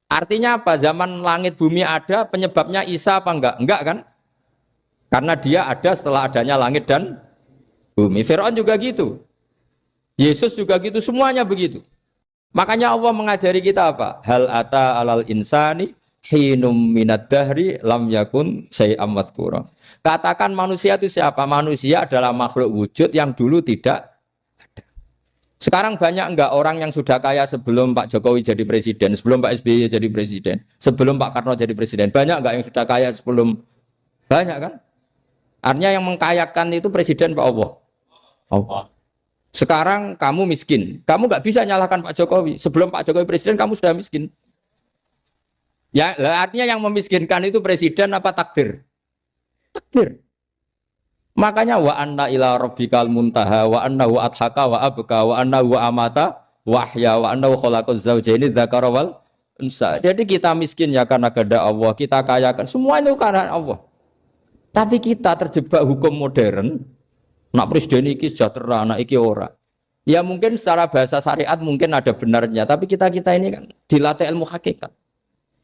Speaker 1: Artinya apa? Zaman langit bumi ada, penyebabnya Isa apa enggak? Enggak kan? Karena dia ada setelah adanya langit dan bumi. Fir'aun juga gitu. Yesus juga gitu, semuanya begitu. Makanya Allah mengajari kita apa? Hal ata alal insani hinum minad dahri lam yakun syai'am madhkura. Katakan manusia itu siapa? Manusia adalah makhluk wujud yang dulu tidak ada. Sekarang banyak enggak orang yang sudah kaya sebelum Pak Jokowi jadi presiden, sebelum Pak SBY jadi presiden, sebelum Pak Karno jadi presiden? Banyak enggak yang sudah kaya sebelum? Banyak kan? Artinya yang mengkayakan itu presiden Pak Allah. Allah. Sekarang kamu miskin, kamu nggak bisa nyalahkan Pak Jokowi. Sebelum Pak Jokowi presiden kamu sudah miskin. Ya, artinya yang memiskinkan itu presiden apa takdir? Takdir. Makanya wa anna ila rabbikal muntaha wa annahu adhaka wa abka wa annahu amata wahya wa annahu khalaqaz zawjaini dzakara wal unsa. Jadi kita miskin ya karena kehendak Allah, kita kaya kan semua itu karena Allah. Tapi kita terjebak hukum modern. Nak presiden iki sejahtera, nak iki ora. Ya mungkin secara bahasa syariat mungkin ada benarnya, tapi kita ini kan dilatih ilmu hakikat.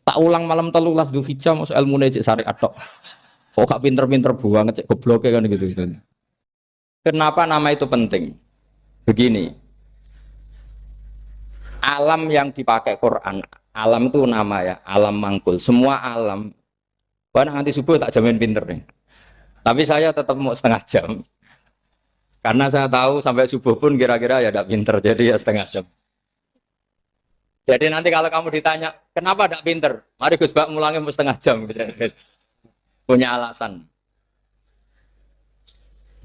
Speaker 1: Tak ulang malam 13 Dzulhijjah masuk ilmu cek syariat tok. Oh gak pinter-pinter banget cek gobloke kan gitu. Kenapa nama itu penting? Begini. Alam yang dipakai Quran, alam itu nama ya, alam mangkul. Semua alam. Wah nanti subuh tak jamin pinter nih. Tapi saya tetap mau setengah jam. Karena saya tahu sampai subuh pun kira-kira ya tidak pinter, jadi ya setengah jam. Jadi nanti kalau kamu ditanya, kenapa tidak pinter? Mari Gus Bak mulangnya mau setengah jam. Punya alasan.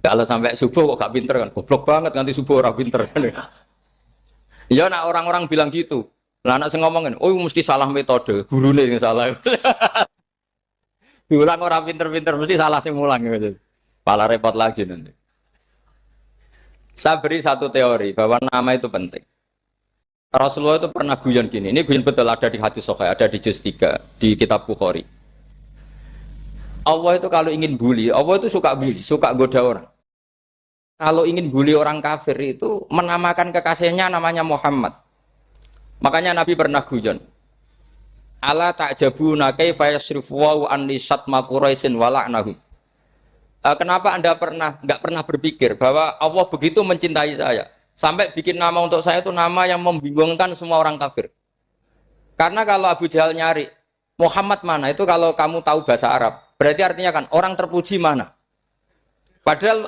Speaker 1: Kalau sampai subuh kok gak pinter kan? Goblok banget nanti subuh orang pinter. Ya nak orang-orang bilang gitu. Lah anak saya ngomongin, oh mesti salah metode, gurunya yang salah. Diulang orang pinter-pinter, mesti salah sih mulang gitu. Malah repot lagi nanti. Saya beri satu teori bahwa nama itu penting. Rasulullah itu pernah guyon gini. Ini guyon betul ada di hadis Sahih, ada di juz 3 di kitab Bukhari. Allah itu kalau ingin bully, Allah itu suka bully, suka goda orang. Kalau ingin bully orang kafir itu menamakan kekasihnya namanya Muhammad. Makanya Nabi pernah guyon. Ala ta'jabuna kaifa yasrifu wa anni syatma Quraisyin wa la'nahum. Kenapa Anda nggak pernah berpikir bahwa Allah begitu mencintai saya sampai bikin nama untuk saya itu nama yang membingungkan semua orang kafir? Karena kalau Abu Jahal nyari Muhammad mana itu kalau kamu tahu bahasa Arab berarti artinya kan orang terpuji mana? Padahal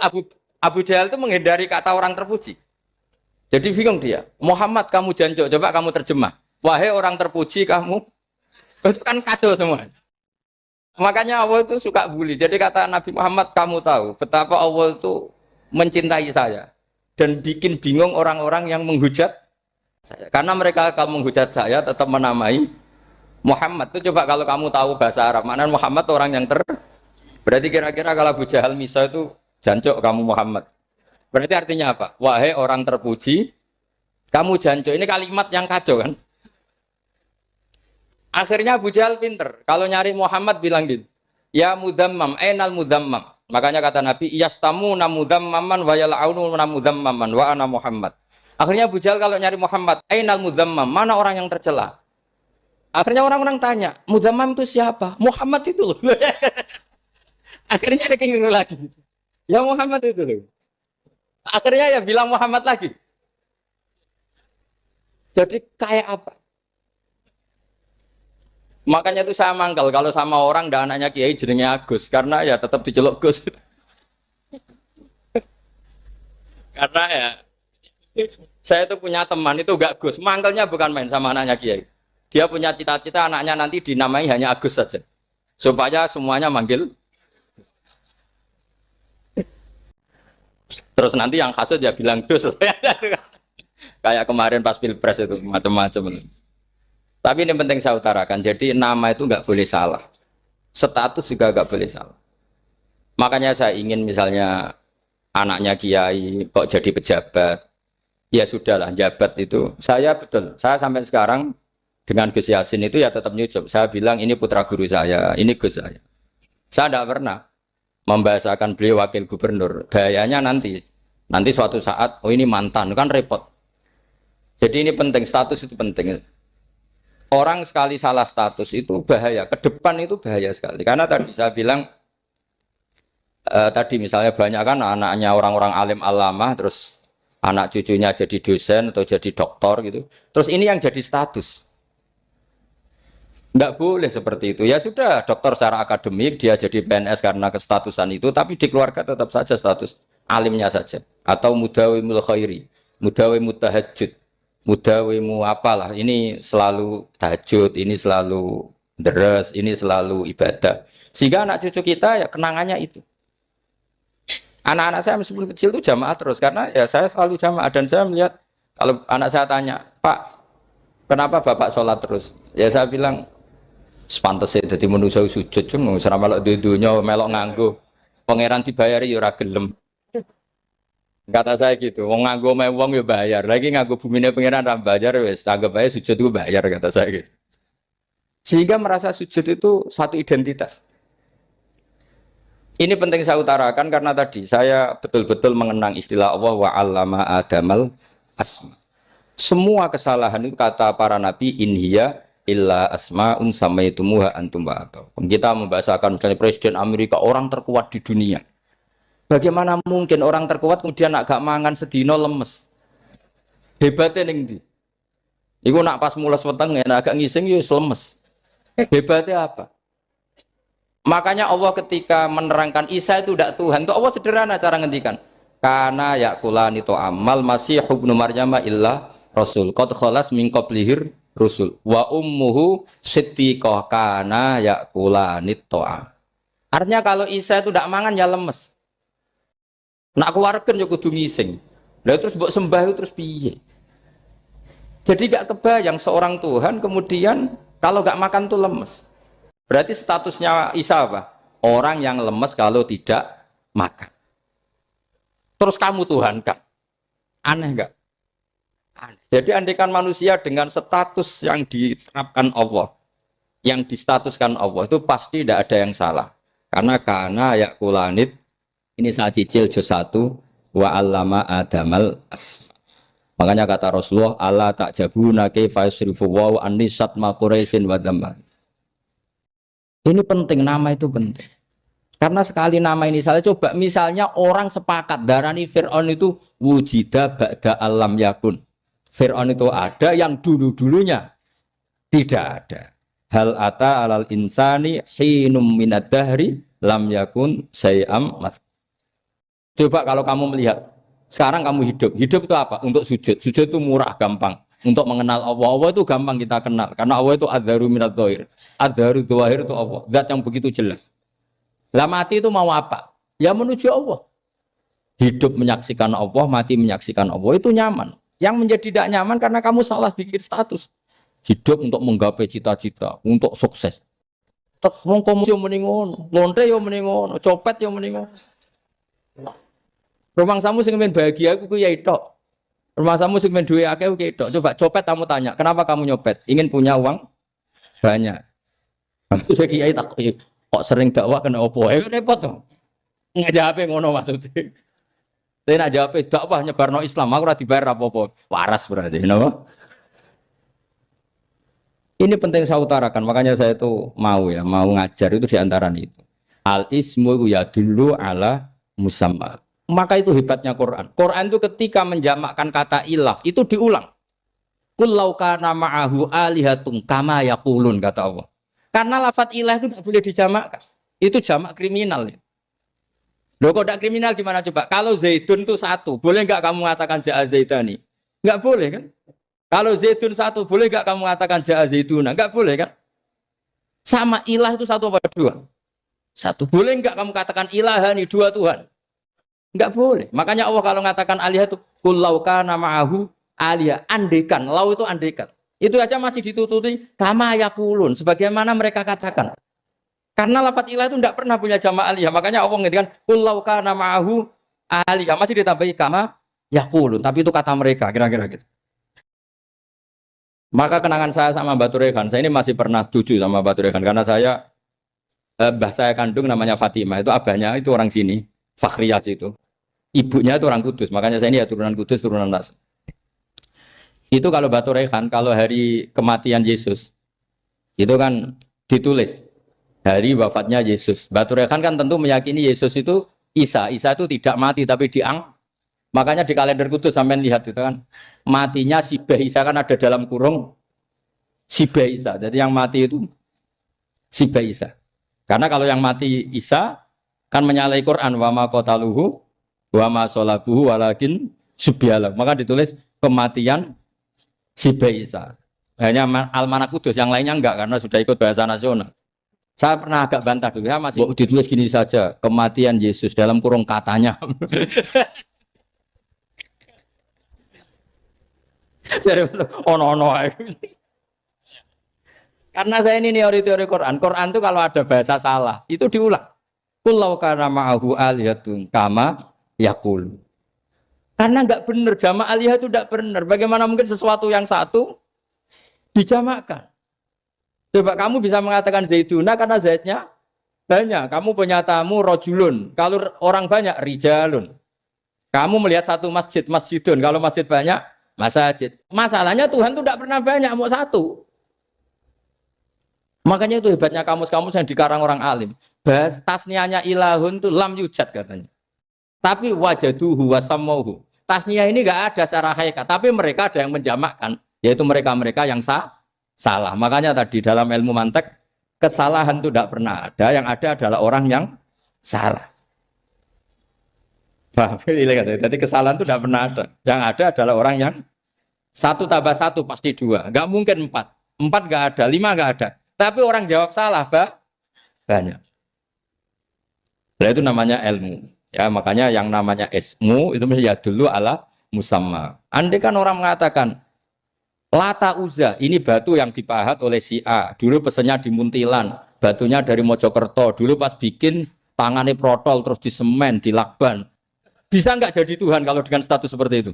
Speaker 1: Abu Jahal itu menghindari kata orang terpuji. Jadi bingung dia. Muhammad kamu jancuk, coba kamu terjemah. Wahai orang terpuji kamu, itu kan kado semua. Makanya Allah itu suka bully. Jadi kata Nabi Muhammad, kamu tahu betapa Allah itu mencintai saya dan bikin bingung orang-orang yang menghujat saya. Karena mereka kalau menghujat saya tetap menamai Muhammad. Itu coba kalau kamu tahu bahasa Arab, mana Muhammad orang yang berarti kira-kira kalau Abu Jahal Misa itu jancuk kamu Muhammad. Berarti artinya apa? Wahai orang terpuji, kamu jancuk. Ini kalimat yang kacau kan? Akhirnya Abu Jahal pinter. Kalau nyari Muhammad bilang gitu. Ya mudammam, ainal mudammam. Makanya kata Nabi, yastamuna mudammaman wa yal'aununa mudammaman wa ana Muhammad. Akhirnya Abu Jahal kalau nyari Muhammad, ainal mudammam, mana orang yang tercela? Akhirnya orang-orang tanya, mudammam itu siapa? Muhammad itu loh. Akhirnya ada keinginan lagi. Ya Muhammad itu loh. Akhirnya ya bilang Muhammad lagi. Jadi kayak apa? Makanya itu saya mangkal kalau sama orang dan anaknya Kiai jenenge Agus karena ya tetap diceluk Gus. Karena ya saya itu punya teman itu gak Gus, mangkalnya bukan main sama anaknya Kiai. Dia punya cita-cita anaknya nanti dinamai hanya Agus saja. Supaya semuanya manggil. Terus nanti yang hasut ya bilang Dus. Kayak kemarin pas Pilpres itu macam-macam. Tapi ini penting saya utarakan, jadi nama itu nggak boleh salah, status juga nggak boleh salah. Makanya saya ingin misalnya anaknya Kiai kok jadi pejabat, ya sudahlah jabat itu. Saya betul, saya sampai sekarang dengan Gus Yasin itu ya tetap nyucup. Saya bilang ini putra guru saya, ini Gus saya. Saya tidak pernah membahasakan beliau wakil gubernur. Bahayanya nanti suatu saat, oh ini mantan, kan repot. Jadi ini penting, status itu penting. Orang sekali salah status itu bahaya, ke depan itu bahaya sekali. Karena tadi saya bilang, tadi misalnya banyak kan anaknya orang-orang alim alamah, terus anak cucunya jadi dosen atau jadi doktor gitu. Terus ini yang jadi status. Nggak boleh seperti itu. Ya sudah, dokter secara akademik, dia jadi PNS karena kestatusan itu, tapi di keluarga tetap saja status alimnya saja. Atau mudawimul khairi, mudawimul tahajud. Mudawimu apalah, ini selalu tahajud, ini selalu deres, ini selalu ibadah. Sehingga anak cucu kita ya kenangannya itu. Anak-anak saya meskipun kecil itu jamaah terus, karena ya saya selalu jamaah. Dan saya melihat, kalau anak saya tanya, Pak, kenapa Bapak sholat terus? Ya saya bilang, sepantasnya jadi manusia sujud, cuma selama melok dudunya, melok nganggo. Pangeran dibayari ya ora gelem. Kata saya gitu, wong nganggo wong ya bayar. Lagi nganggo bumine pangeran ra bayar wis anggap aja sujud itu bayar kata saya gitu. Sehingga merasa sujud itu satu identitas. Ini penting saya utarakan karena tadi saya betul-betul mengenang istilah Allah wa 'allama Adamal asma. Semua kesalahan itu kata para nabi inhiya illa asmaun samaitumuha antum ba'atau. Kita membahasakan misalnya presiden Amerika orang terkuat di dunia. Bagaimana mungkin orang terkuat kemudian agak mangan sedino lemes? Hebatnya ning ndi? Iku nak pas mulas weteng agak ngising ya lemes. Hebatnya apa? Makanya Allah ketika menerangkan Isa itu tidak Tuhan, itu Allah sederhana cara ngendikan. Karena yakulani to amal masih ibnu Maryam illa rasul. Qad khalas min qablihir rusul. Wa ummuhu siddiqah kana yakulani to'am. Artinya kalau Isa itu tidak mangan ya lemes. Nak keluarkan ya kudu ngising. Lah terus mbok sembah itu terus piye? Jadi gak kebayang seorang Tuhan kemudian kalau gak makan tuh lemes. Berarti statusnya Isa apa? Orang yang lemes kalau tidak makan. Terus kamu Tuhan kan? Aneh gak? Aneh. Jadi andikan manusia dengan status yang diterapkan Allah, yang distatuskan Allah itu pasti tidak ada yang salah. Karena yakulanit. Ini saya cicil juz 1 wa 'allama Adamal asma. Makanya kata Rasulullah Allah ta'jabuna kaifa yusrifu wa annisat ma quraisin wa dhamma. Ini penting, nama itu penting. Karena sekali nama ini salah, coba misalnya orang sepakat darani Fir'aun itu wujida ba'da alam yakun. Fir'aun itu ada yang dulu-dulunya tidak ada. Hal ata alal insani hinum minad dahri lam yakun sayam mat. Coba kalau kamu melihat, sekarang kamu hidup itu apa? Untuk sujud. Sujud itu murah, gampang. untuk mengenal Allah. Allah itu gampang kita kenal karena Allah itu adzaru minadz dzahir. Adzaru dzahir itu Allah, zat yang begitu jelas. Lah mati itu mau apa? Ya menuju Allah. Hidup menyaksikan Allah, mati menyaksikan Allah itu nyaman. Yang menjadi tidak nyaman karena kamu salah bikin status. Hidup untuk menggapai cita-cita, untuk sukses. Tek wong komo yo muni ngono, lonte yo muni ngono, copet yo muni ngono. Rumangsamu sing men bahagia aku ya tok. Rumangsamu sing men duwe akeh ku tok. Coba copet kamu tanya, kenapa kamu nyopet? Ingin punya uang banyak. Aku saya kiai tak kok sering dakwah kena opo? Repot to. Ngajape ngono maksudnya. Tapi nak jawab dakwah nyebarno Islam, aku ora dibayar apa-apa. Waras berarti, napa? Ini penting saya utarakan, makanya saya itu mau ngajar itu diantara itu. Al ismu ya dulu ala musamma. Maka itu hebatnya Quran. Quran itu ketika menjamakkan kata ilah itu diulang. Qul law kana ma'ahu alihatun kama yaqulun kata Allah. Karena lafadz ilah itu tidak boleh dijamakkan. Itu jamak kriminal. Loh kok tidak kriminal gimana coba? Kalau Zaidun itu satu, boleh enggak kamu mengatakan ja'a Zaidani? Enggak boleh kan? Kalau Zaidun satu, boleh enggak kamu mengatakan ja'a Zaiduna? Enggak boleh kan? Sama ilah itu satu apa dua? Satu. Boleh enggak kamu katakan ilahani, dua Tuhan? Enggak boleh. Makanya Allah kalau mengatakan alihah itu qul law kana ma'ahu alihah, andekan. Lau itu andekan. Itu aja masih ditututi kama yaqulun, sebagaimana mereka katakan. Karena lafadz ilah itu tidak pernah punya jamak alihah. Makanya Allah mengatakan qul law kana ma'ahu alihah, masih ditambahi kama yaqulun, tapi itu kata mereka kira-kira gitu. Maka kenangan saya sama Mbak Turekan, saya ini masih pernah setuju sama Mbak Turekan karena saya mbah saya kandung namanya Fatimah, itu abahnya itu orang sini, Fakhriyas itu. Ibunya itu orang Kudus, makanya saya ini ya turunan Kudus, turunan Nas. Itu kalau Mbak Turekan, kalau hari kematian Yesus, itu kan ditulis hari wafatnya Yesus. Mbak Turekan kan tentu meyakini Yesus itu Isa itu tidak mati tapi makanya di kalender Kudus sampai lihat itu kan matinya Sibah Isa kan ada dalam kurung Sibah Isa. Jadi yang mati itu Sibah Isa. Karena kalau yang mati Isa kan menyalahi Quran wa ma qataluhu wa ma salabuhu walakin subyalah. Maka ditulis kematian Sibah Isa. Hanya Almanak Kudus, yang lainnya enggak karena sudah ikut bahasa nasional. Saya pernah agak bantah dulu, ya masih ditulis gini saja, kematian Yesus dalam kurung katanya. Jadi ono. Karena saya ini teori Quran. Quran itu kalau ada bahasa salah, itu diulang. Qul law kana ma'ahu alihatun kama yaqul. Karena enggak benar, jamak alihah itu enggak benar. Bagaimana mungkin sesuatu yang satu dijamakkan? Coba kamu bisa mengatakan Zaiduna karena Zaidnya banyak. Kamu punya tamu rojulun. Kalau orang banyak rijalun. Kamu melihat satu masjid, masjidun. Kalau masjid banyak masjid. Masalahnya Tuhan itu tidak pernah banyak, mau satu. Makanya itu hebatnya kamus-kamus yang dikarang orang alim. Bahas tasniahnya ilahun itu lam yujad katanya. Tapi wajaduhu wasamauhu. Tasniah ini enggak ada secara hakikat, tapi mereka ada yang menjamakkan, yaitu mereka-mereka yang salah. Makanya tadi dalam ilmu mantek kesalahan itu tidak pernah ada, yang ada adalah orang yang salah. Jadi kesalahan itu tidak pernah ada. Yang ada adalah orang yang satu tambah satu pasti dua. Enggak mungkin empat. Empat enggak ada, lima enggak ada. Tapi orang jawab salah, banyak. Nah, itu namanya ilmu. Ya, makanya yang namanya ismu itu mesti ya dulu ala musamma. Andai kan orang mengatakan Lata Uzza, ini batu yang dipahat oleh si A. Dulu pesennya di Muntilan, batunya dari Mojokerto. Dulu pas bikin tangannya protol terus disemen, dilakban. Bisa nggak jadi Tuhan kalau dengan status seperti itu?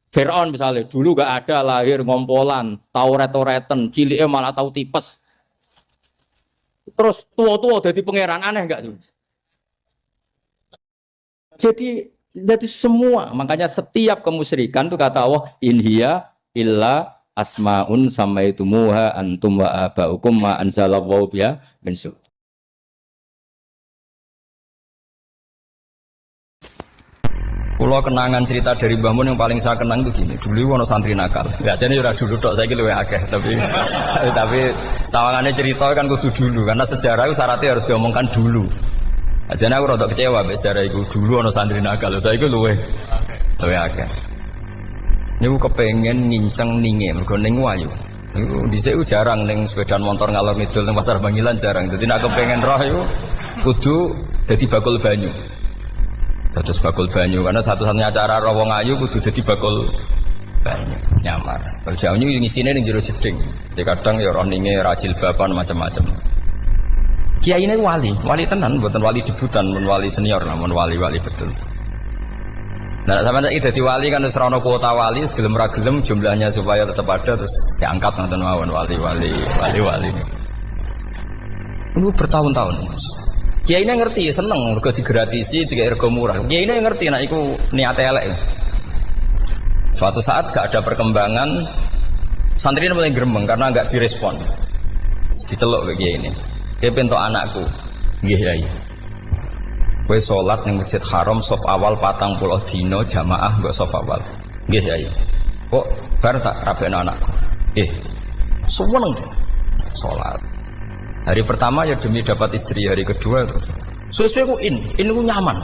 Speaker 1: Fir'aun misalnya, dulu nggak ada lahir ngompolan, tahu retoretan, ciliknya malah tahu tipes. Terus tua-tua jadi pangeran, aneh nggak tuh? Jadi semua, makanya setiap kemusyrikan itu kata Allah, inhiya illa asmaun samaitumuha antum wa abaukum ma anzalallahu biha min sultan. Kalau kenangan cerita dari Mbah Mun yang paling saya kenang itu gini, dulu ono santri nakal. Ya jadi ora dulu tok saiki luwih akeh, tapi sawangane cerita kan kudu dulu karena sejarah itu syaratnya harus diomongkan dulu. Ajane aku rada kecewa mbek sejarah iku, dulu ono santri nakal, saiki luwih akeh. Niku kepengen nginceng ninge, mergo ning wayu. Niku dhisik jarang ning sepeda motor ngalor ngidul ning Pasar Bangilan jarang. Dadi nek kepengen roh iku kudu dadi bakul banyu. Dados bakul banyu karena satu-satunya cara roh wong ayu kudu dadi bakul banyu nyamar. Bakul banyu ngisine ning jero jeding. Ya kadang ya roh ninge rajil bapan macam-macam. Kiai ini wali tenan, bukan wali debutan, bukan wali senior, namun wali betul. Nah, sama saya jadi wali kan serana kuota wali, segelem ragelem jumlahnya supaya tetap ada terus diangkat nonton mawon wali. Ini bertahun-tahun. Kiai ini ngerti, seneng, mergo digratisi, juga ergo murah. Kiai ini ngerti, nak iku niate elek. Suatu saat gak ada perkembangan, santri ini mulai gremeng karena gak direspon. Diceluk ke kiai ini. Dia pentok anakku, nggih Yai. Kowe salat ning Masjid Haram saf awal 40 dina jamaah mbok saf awal. Nggih Yai. Kok bar tak rabekno anakku. Nggih. Suweneng salat. Hari pertama ya demi dapat istri, hari kedua terus. Sesuai ku ku nyaman.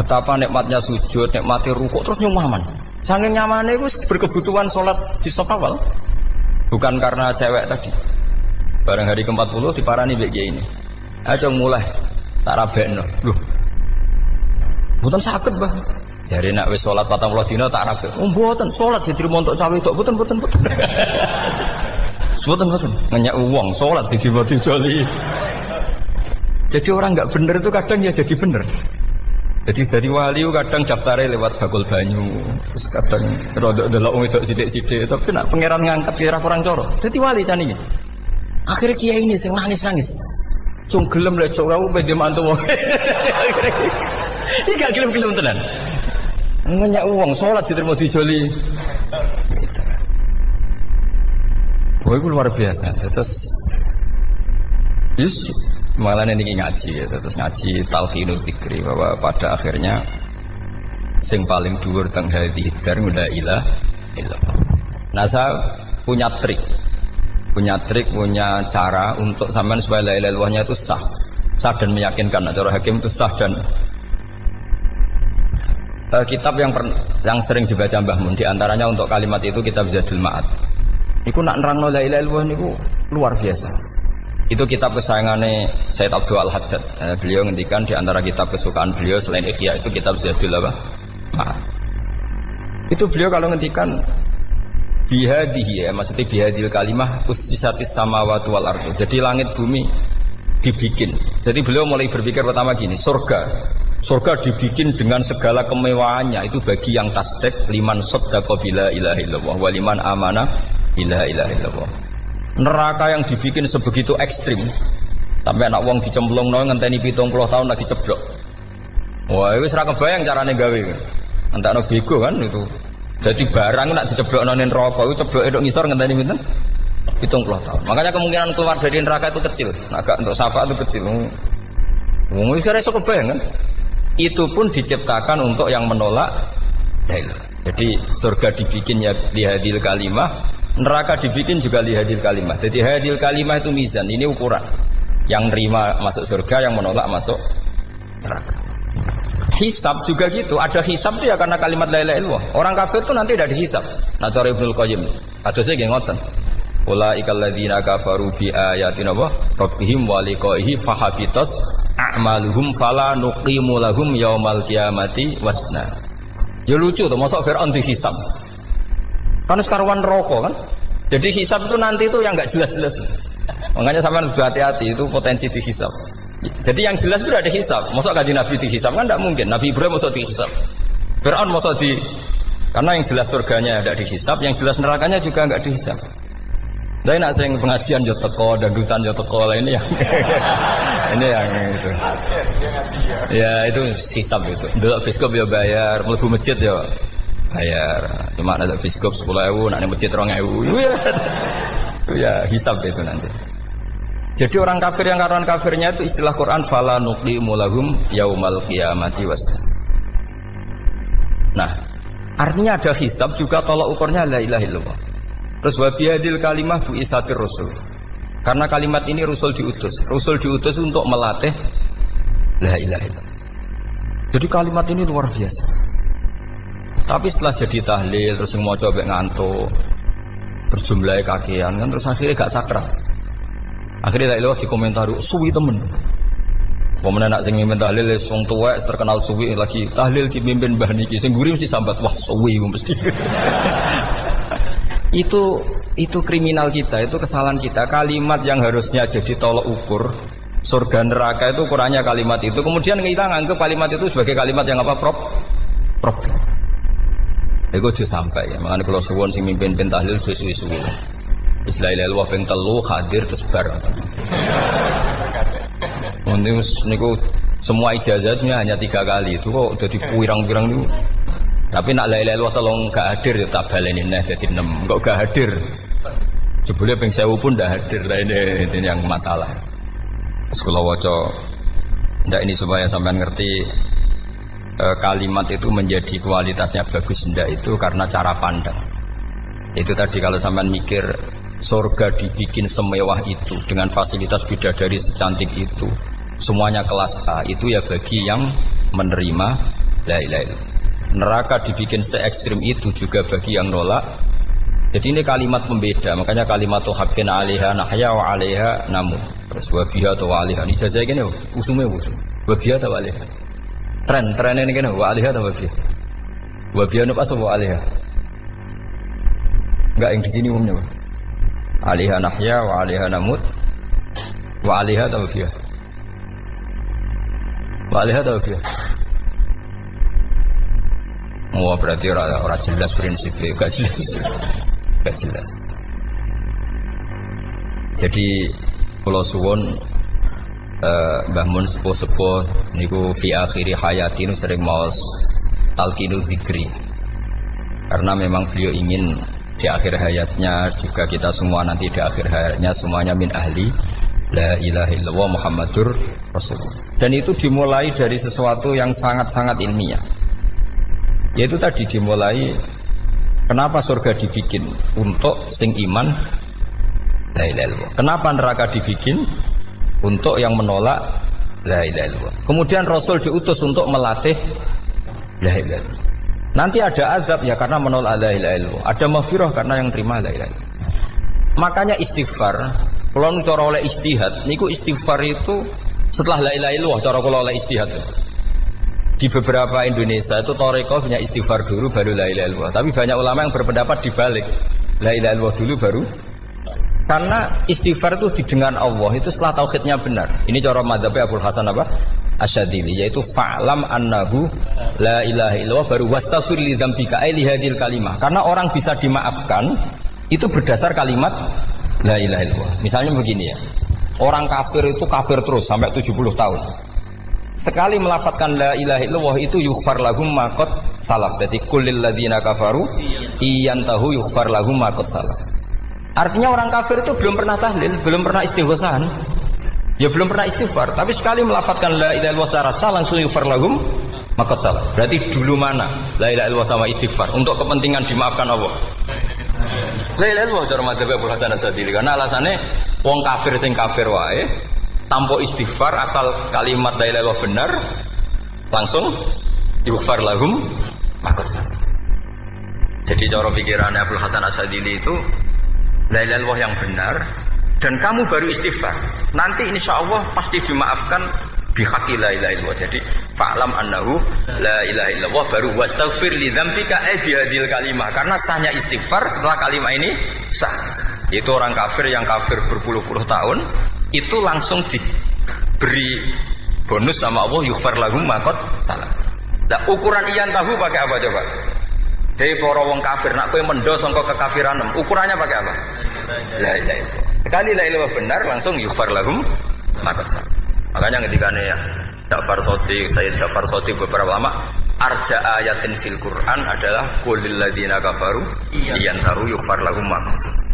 Speaker 1: Betapa nikmatnya sujud, nikmati rukuk terus nyaman. Saking nyamane iku berkebutuhan salat di saf awal. Bukan karena cewek tadi. Barang hari ke-40 diparani mbek kiai ini. Aja mulai tak rabekno. Lho. Mboten saged, Mbah. Jare nek wis salat 40 dina tak rabek. Oh, mboten salat diterima untuk cawe tok. Mboten. Mboten. Ngenyak wong salat diterima dijoli. Jadi orang enggak bener itu kadang ya jadi bener. Jadi wali kadang daftarnya lewat bakul banyu. Terus kadang rodok delok wong wedok sithik-sithik, tapi nek pangeran ngangkat kira kurang coro. Dadi wali can iki. Akhirnya kiai ini sing nangis. Cung gelem lek cok aku pede mantu wong. Iki gak gelem-gelem tenan. Ngenyak wong salat diterima dijoli. Gitu. Oh, itu luar biasa. Terus malah ini ngaji ya. Terus ngaji talqinul fikri bahwa pada akhirnya sing paling dhuwur teng hadhihi dar la ilaha illallah. Nah, saya punya trik, punya cara untuk sampean supaya la ilaha illallahnya itu sah dan meyakinkan. Cara hakim itu sah dan kitab yang sering dibaca Mbah Mun diantaranya untuk kalimat itu kitab Zadul Ma'ad. Iku nak nerangno la ilaha illallah niku luar biasa. Itu kitab kesayangannya Sayyid Abdul Al-Haddad. Beliau ngendikan diantara kitab kesukaan beliau selain Ihya itu kitab Zadul Ma'ad. Itu beliau kalau ngendikan bihadihi ya, maksudnya bihadil kalimah ussisatis samawati wal ardu. Jadi langit bumi dibikin. Jadi beliau mulai berpikir pertama gini, surga dibikin dengan segala kemewahannya. Itu bagi yang tasdik liman saddaqa bila ilaha illallah wa liman amana bila ilaha illallah. Neraka yang dibikin sebegitu ekstrim sampai anak wong dicemplungno ngenteni 70 tahun lagi ceblok. Wah, itu ora kebayang carane gawe. Entakno bego kan itu. Jadi barang nak diceblokno ning neraka itu cebloke tok ngisor ngenteni pinten? 70 tahun. Makanya kemungkinan keluar dari neraka itu kecil. Agak untuk syafaat itu kecil. Wong wis ora iso kebayang kan? Itu pun diciptakan untuk yang menolak dalil. Jadi surga dibikin ya lihadil kalimah, neraka dibikin juga lihadil kalimah. Jadi hadil kalimah itu mizan, ini ukuran. Yang nerima masuk surga, yang menolak masuk neraka. Hisab juga gitu, ada hisab itu ya karena kalimat la ilaha illallah. Orang kafir itu nanti tidak dihisab. Nah, cara Ibnul Qayyim, adosnya nggih ngoten. Ulaikal ladzina kafaru bi ayatina rabbihim wa liqaihi fahabitas a'maluhum fala nuqimu lahum yaumal qiyamati wasna. Ya lucu tuh, masa Fir'aun dihisab. Kan sekarang neraka kan. Jadi hisab itu nanti itu yang enggak jelas-jelas. Makanya sampean kudu hati-hati, itu potensi dihisab. Jadi yang jelas itu udah dihisab. Masa kanjeng Nabi dihisab kan enggak mungkin. Nabi Ibrahim masa dihisab. Fir'aun masa karena yang jelas surganya enggak dihisab, yang jelas nerakanya juga enggak dihisab. Tapi nak sing pengajian yo teko, dangdutan yo teko lah ini yang ini yang itu. Ya itu hisab itu. Delok biskop yo bayar, mlebu masjid yo bayar. Cuma ada biskop 10.000, nak masjid 2.000. Itu ya hisab itu nanti. Jadi orang kafir yang karuan kafirnya itu istilah Quran fala nuqimu lahum yaumal qiyamati wasna. Nah, artinya ada hisab juga tolak ukurnya la ilaha illallah. Terus wabiyadil kalimah bu isatir rasul. Karena kalimat ini rasul diutus untuk melatih la ilaha illallah. Jadi kalimat ini luar biasa. Tapi setelah jadi tahlil terus yang mau coba ngantuk, terus jumlahnya kakean kan, terus akhirnya gak sakral. Akhirnya la ilaha dikomentari suwi temen. Pemenang nak sing mimpin tahlil wong tuwek terkenal suwi lagi tahlil dipimpin mbah niki sing mburi mesti sambat wah suwi mesti. itu kriminal kita, itu kesalahan kita. Kalimat yang harusnya jadi tolok ukur surga neraka itu ukurannya kalimat itu, kemudian kita nganggap kalimat itu sebagai kalimat yang apa problem. Iku aja sampai ya. Makanya kalau suwon sing mimpin tahlil aja suwi-suwi. Istilah ilal ping 3 hadir terus bar. Niku semua ijazahnya hanya 3 kali itu kok udah dipirang-pirang niku. Tapi nak la ilaha illallah tolong gak hadir ya tak baleni neh dadi 6. Kok gak hadir? Jebule ping 1000 pun ndak hadir. Lah ini yang masalah. Sekolah waca ndak ini supaya sampean ngerti kalimat itu menjadi kualitasnya bagus ndak itu karena cara pandang. Itu tadi kalau sampean mikir surga dibikin semewah itu dengan fasilitas bidadari secantik itu, semuanya kelas A, itu ya bagi yang menerima la ilaha illallah. Neraka dibikin se ekstrim itu juga bagi yang nolak. Jadi ini kalimat pembeda, makanya kalimat haqqin 'alaiha nahya wa 'alaiha namut. Terus wa biha atau wa 'alaiha. Ini jajah gini usume usum. Wa biha atau wa 'alaiha. Tren ini gini wa 'alaiha atau wa biha. Wa biha apa wa 'alaiha? Enggak yang di sini umumnya. 'Alaiha nahya wa 'alaiha namut. Wa 'alaiha atau wa biha. Wa 'alaiha atau wa biha. Oh berarti orang jelas prinsipnya, gak jelas. Jadi kalau suwon Mbah Mun sepuh-sepuh niku fi akhiri hayati sering maos talqinu zikri. Karena memang beliau ingin di akhir hayatnya juga kita semua nanti di akhir hayatnya semuanya min ahli la ilaha illallah Muhammadur Rasulullah. Dan itu dimulai dari sesuatu yang sangat-sangat ilmiah. Yaitu tadi dimulai kenapa surga dibikin untuk sing iman la ilaha illallah. Kenapa neraka dibikin untuk yang menolak la ilaha illallah. Kemudian Rasul diutus untuk melatih la ilaha illallah. Nanti ada azab ya karena menolak la ilaha illallah. Ada maghfirah karena yang terima la ilaha illallah. Makanya istighfar, kalau cara oleh istihad, niku istighfar itu setelah la ilaha illallah cara kalau oleh istihad. Di beberapa Indonesia itu Thariqah punya istighfar dulu baru la ilaha illallah. Tapi banyak ulama yang berpendapat dibalik. La ilaha illallah dulu baru. Karena istighfar itu didengar Allah itu setelah tauhidnya benar. Ini cara madzhabnya Abul Hasan apa? Asyadzili, yaitu fa'lam annahu la ilaha illallah baru wastaghfir li dzambika ai li hadil kalimah. Karena orang bisa dimaafkan itu berdasar kalimat la ilaha illallah. Misalnya begini ya. Orang kafir itu kafir terus sampai 70 tahun. Sekali melafatkan la ilaha illallah itu yughfar lahum ma qad salaf. Jadi kullil ladzina kafaru iyantahu yughfar lahum ma qad salaf. Artinya orang kafir itu belum pernah tahlil, belum pernah istighosah. Ya belum pernah istighfar, tapi sekali melafatkan la ilaha illallah secara sah langsung yughfar lahum ma qad salaf. Berarti dulu mana la ilaha illallah sama istighfar untuk kepentingan dimaafkan Allah. La ilaha illallah cara madzhab Abu Hasan Asyadzili karena alasannya wong kafir sing kafir wae tanpa istighfar asal kalimat la ilaha illallah benar langsung yughfar lahum ma qad salaf. Jadi cara pikirannya Abdul Hasan Asyadzili itu la ilaha illallah yang benar dan kamu baru istighfar nanti insya Allah pasti dimaafkan bihaqqi la ilaha illallah. Jadi fa'lam annahu la ilaha illallah baru wastaghfir li dzambika bihadil kalimah karena sahnya istighfar setelah kalimat ini sah. Itu orang kafir yang kafir berpuluh-puluh tahun itu langsung diberi bonus sama Allah yughfar lahum ma qad salaf. Nah ukuran iyan tahu pakai apa coba? Hei para wong kafir nak kowe mendo sangka kekafiran ukurannya pakai apa? La ilaha illallah. Sekali la ilaha benar langsung yughfar lahum ma qad salaf. Makanya ketika ya Ja'far Shadiq, Sayyid Ja'far Shadiq beberapa lama arja ayatin fil Quran adalah qulil ladzina kafaru iyan tahu yughfar lahum ma qad salaf.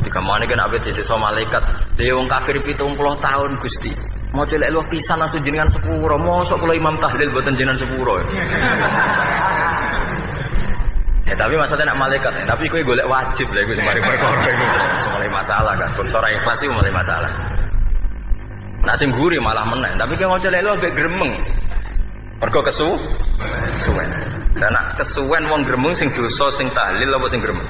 Speaker 1: Jika mana kan abet sisa malaikat dia wong kafir 70 tahun Gusti mau celek lu pisan langsung jenengan sepuro mosok kula imam tahlil boten jenengan sepuro ya tapi maksudnya nak malaikat tapi kowe golek wajib lha iku mari perkara iku mulai masalah kan bangsa ora ikhlas iku mulai masalah nak sing guri malah meneh tapi kowe mau celek lu ambek gremeng mergo kesuwen Dan nak kesuwen wong gremeng sing dosa sing tahlil apa sing gremeng?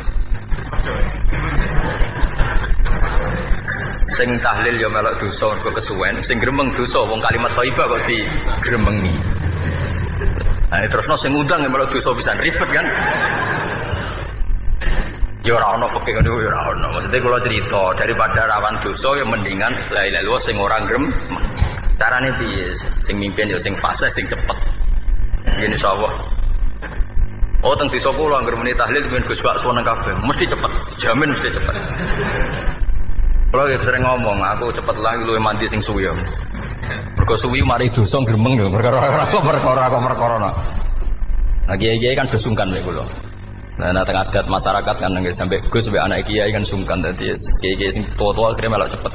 Speaker 1: Sing tahlil ya melok dosa mergo kesuwen, sing gremeng dosa wong kalimat thayyibah kok digremengi. Nah, terusno sing ngundang ya melok dosa pisan ribet kan? Ya ora ono fikih ngono ya ora ono. Maksudnya kula cerita daripada rawan dosa ya mendingan la ilaha illallah sing ora gremeng. Carane piye? Sing mimpin ya sing fasih sing cepet. Yen insyaallah. Oh teng desa kula anggere muni tahlil ben Gus Bakso nang kabeh, mesti cepet, dijamin mesti cepet. Kula sering ngomong, aku cepet lah luwih mandi sing suwi. Mergo suwi mari dosa gremeng lho, perkara. Nah kiai-kiai kan do sungkan mek kula. Nah teng adat masyarakat kan nggih sampai Gus sampai anak kiai kan sungkan dadi kiai-kiai sing tua-tua akhirnya melok cepet.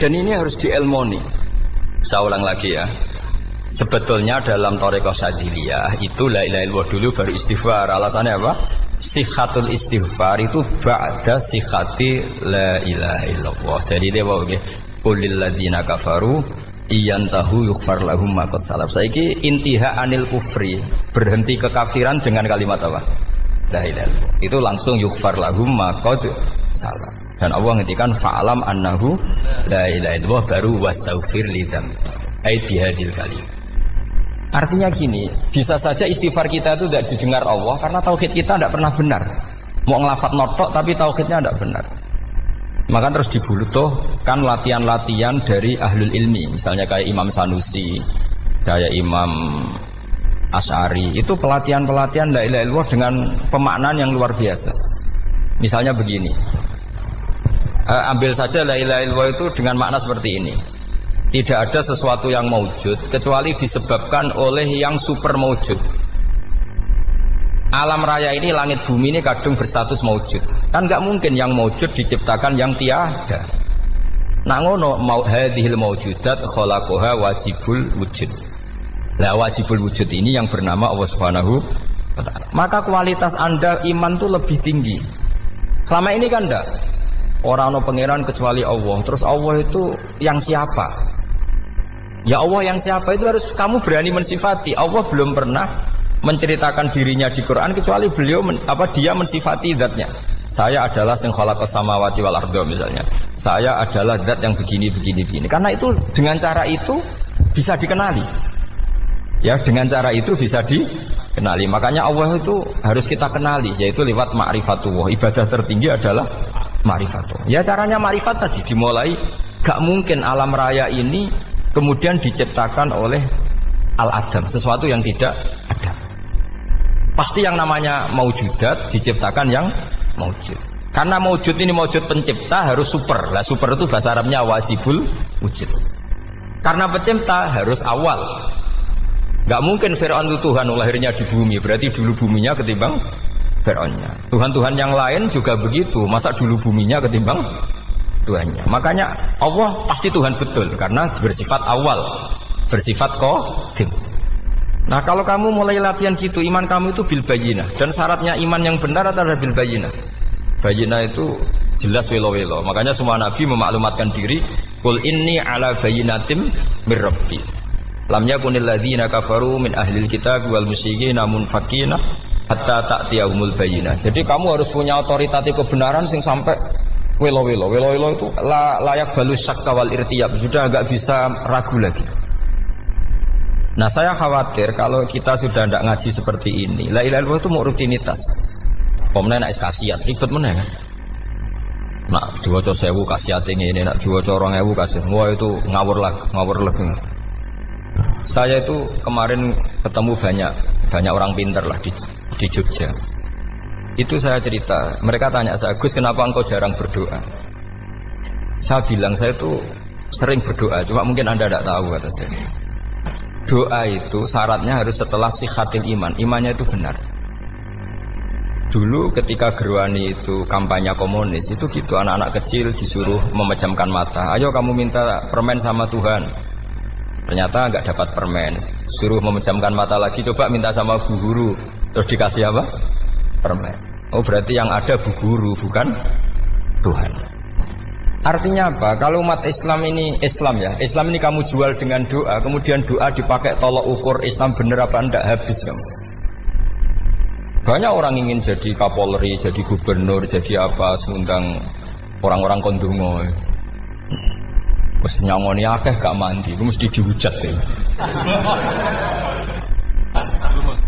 Speaker 1: Dan ini harus dielmoni. Saya ulang lagi ya. Sebetulnya dalam thariqah Syadziliyah itu la ilaha illallah dulu baru istighfar. Alasannya apa? Sihhatul istighfar itu ba'da sihhati la ilaha illallah. Jadi dia bawa nggih qulil ladzina kafaru iyantahu yughfar lahum ma qad salaf. Saiki intiha anil kufri, berhenti kekafiran dengan kalimat apa? La ilaha illallah. Itu langsung yughfar lahum ma qad salaf. Dan Allah ngendikan fa'alam annahu la ilaha illallah baru wastaghfir lidzam. Ai bihadil kalim. Artinya gini, bisa saja istighfar kita itu tidak didengar Allah karena tauhid kita tidak pernah benar. Mau ngelafat notok tapi tauhidnya tidak benar. Maka terus dibutuhkan latihan-latihan dari ahlul ilmi, misalnya kayak Imam Sanusi, kayak Imam Asy'ari. Itu pelatihan-pelatihan la ilaha illallah dengan pemaknaan yang luar biasa. Misalnya begini, ambil saja la ilaha illallah itu dengan makna seperti ini. Tidak ada sesuatu yang maujud kecuali disebabkan oleh yang super maujud. Alam raya ini, langit bumi ini kadung berstatus maujud. Kan nggak mungkin yang maujud diciptakan yang tiada. Nak ngono mau hadhil maujudat khalaqaha wajibul wujud. Lah wajibul wujud ini yang bernama Allah Subhanahu wa taala. Maka kualitas Anda iman tuh lebih tinggi. Selama ini kan enggak. Orang no pangeran kecuali Allah. Terus Allah itu yang siapa? Ya Allah yang siapa itu harus kamu berani mensifati. Allah belum pernah menceritakan dirinya di Quran kecuali beliau dia mensifati zatnya. Saya adalah sing khalaqas samawati wal arda misalnya. Saya adalah zat yang begini. Karena itu dengan cara itu bisa dikenali. Ya, dengan cara itu bisa dikenali. Makanya Allah itu harus kita kenali yaitu lewat ma'rifatullah. Ibadah tertinggi adalah ma'rifatullah. Ya caranya ma'rifat tadi dimulai gak mungkin alam raya ini kemudian diciptakan oleh al-adam, sesuatu yang tidak ada. Pasti yang namanya maujudat diciptakan yang maujud. Karena maujud ini maujud pencipta harus super. Lah super itu bahasa Arabnya wajibul wujud. Karena pencipta harus awal. Gak mungkin Fir'aun itu Tuhan lahirnya di bumi, berarti dulu buminya ketimbang Fir'aunnya. Tuhan-Tuhan yang lain juga begitu, masa dulu buminya ketimbang Tuhannya. Makanya Allah pasti Tuhan betul karena bersifat awal, bersifat qadim. Nah kalau kamu mulai latihan gitu, iman kamu itu bil bayyinah. Dan syaratnya iman yang benar adalah bil bayyinah. Bayyinah itu jelas welo-welo. Makanya semua nabi memaklumatkan diri, qul inni ala bayyinatim mir rabbi. Lam yakunil ladzina kafaru min ahlil kitab wal musyrikin munfakina hatta ta'tiyahumul bayyinah. Jadi kamu harus punya otoritatif kebenaran sing sampai welo-welo itu layak balus syakka wal irtiyab, sudah agak bisa ragu lagi. Nah saya khawatir kalau kita sudah tidak ngaji seperti ini, la ilaha illallah itu mau rutinitas. Pemenang nak kasiat, ribet mana kan? Nak diwaca 1000 kasiat ini, nak diwaca 2000 kasiat, wah itu ngawur lagi. Saya itu kemarin ketemu banyak orang pintar lah di Jogja. Itu saya cerita, mereka tanya saya, Gus kenapa engkau jarang berdoa? Saya bilang saya itu sering berdoa, cuma mungkin Anda tidak tahu kata saya. Doa itu syaratnya harus setelah sihhatil iman, imannya itu benar. Dulu ketika Gerwani itu kampanye komunis itu gitu, anak-anak kecil disuruh memejamkan mata. Ayo kamu minta permen sama Tuhan. Ternyata nggak dapat permen, suruh memejamkan mata lagi, coba minta sama bu guru, terus dikasih apa? Permen. Oh berarti yang ada bu guru bukan Tuhan. Artinya apa? Kalau umat Islam ini kamu jual dengan doa, kemudian doa dipakai tolok ukur Islam bener apa enggak, habis kamu. Banyak orang ingin jadi Kapolri, jadi gubernur, jadi apa, mengundang orang-orang kondungo. Wes nyangoni akeh gak mandi, itu mesti dihujat ya.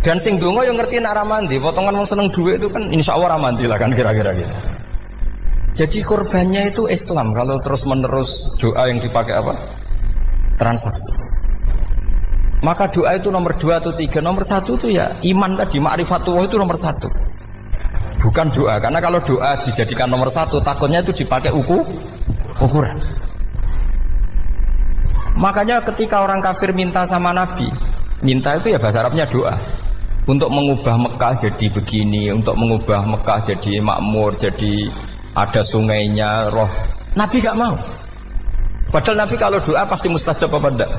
Speaker 1: Dan sing donga yang ngerti nak ra mandi, potongan wong seneng duit itu kan insyaallah ra mandi lah kan kira-kira gitu. Jadi korbannya itu Islam kalau terus-menerus doa yang dipakai apa? Transaksi. Maka doa itu nomor 2 atau 3. Nomor 1 itu ya iman tadi, ma'rifatullah itu nomor 1. Bukan doa, karena kalau doa dijadikan nomor 1 takutnya itu dipakai ukuran. Makanya ketika orang kafir minta sama Nabi, minta itu ya bahasa Arabnya doa. Untuk mengubah Mekah jadi begini, untuk mengubah Mekah jadi makmur, jadi ada sungainya, roh. Nabi gak mau. Padahal Nabi kalau doa pasti mustajab apa enggak?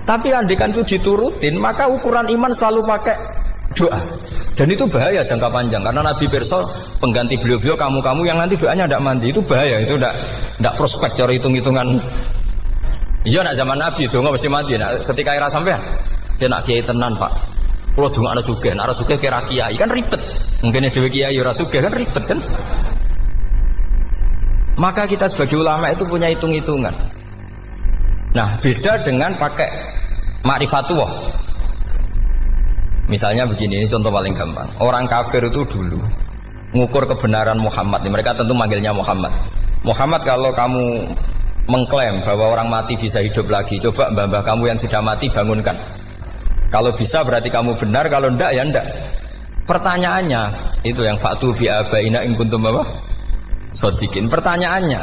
Speaker 1: Tapi andikan itu diturutin, maka ukuran iman selalu pakai doa. Dan itu bahaya jangka panjang, karena Nabi Perso pengganti beliau-beliau kamu-kamu yang nanti doanya tidak mandi, itu bahaya, itu tidak prospek cara hitung-hitungan. Iya nak zaman Nabi itu nggak mesti mati. Nah, ketika era sampean, dia nak kiai tenan pak. Kalau dulu ada sugih, nak sugih kira kiai kan ribet. Mungkin dewi kiai ora sugih kan ribet kan. Maka kita sebagai ulama itu punya hitung-hitungan. Nah beda dengan pakai ma'rifatullah. Misalnya begini, ini contoh paling gampang. Orang kafir itu dulu mengukur kebenaran Muhammad. Mereka tentu manggilnya Muhammad. Muhammad kalau kamu mengklaim bahwa orang mati bisa hidup lagi, coba mbah-mbah kamu yang sudah mati bangunkan. Kalau bisa berarti kamu benar, kalau ndak ya ndak. Pertanyaannya itu yang fa'tu bi abaina in kuntum apa? Shodiqin. Pertanyaannya,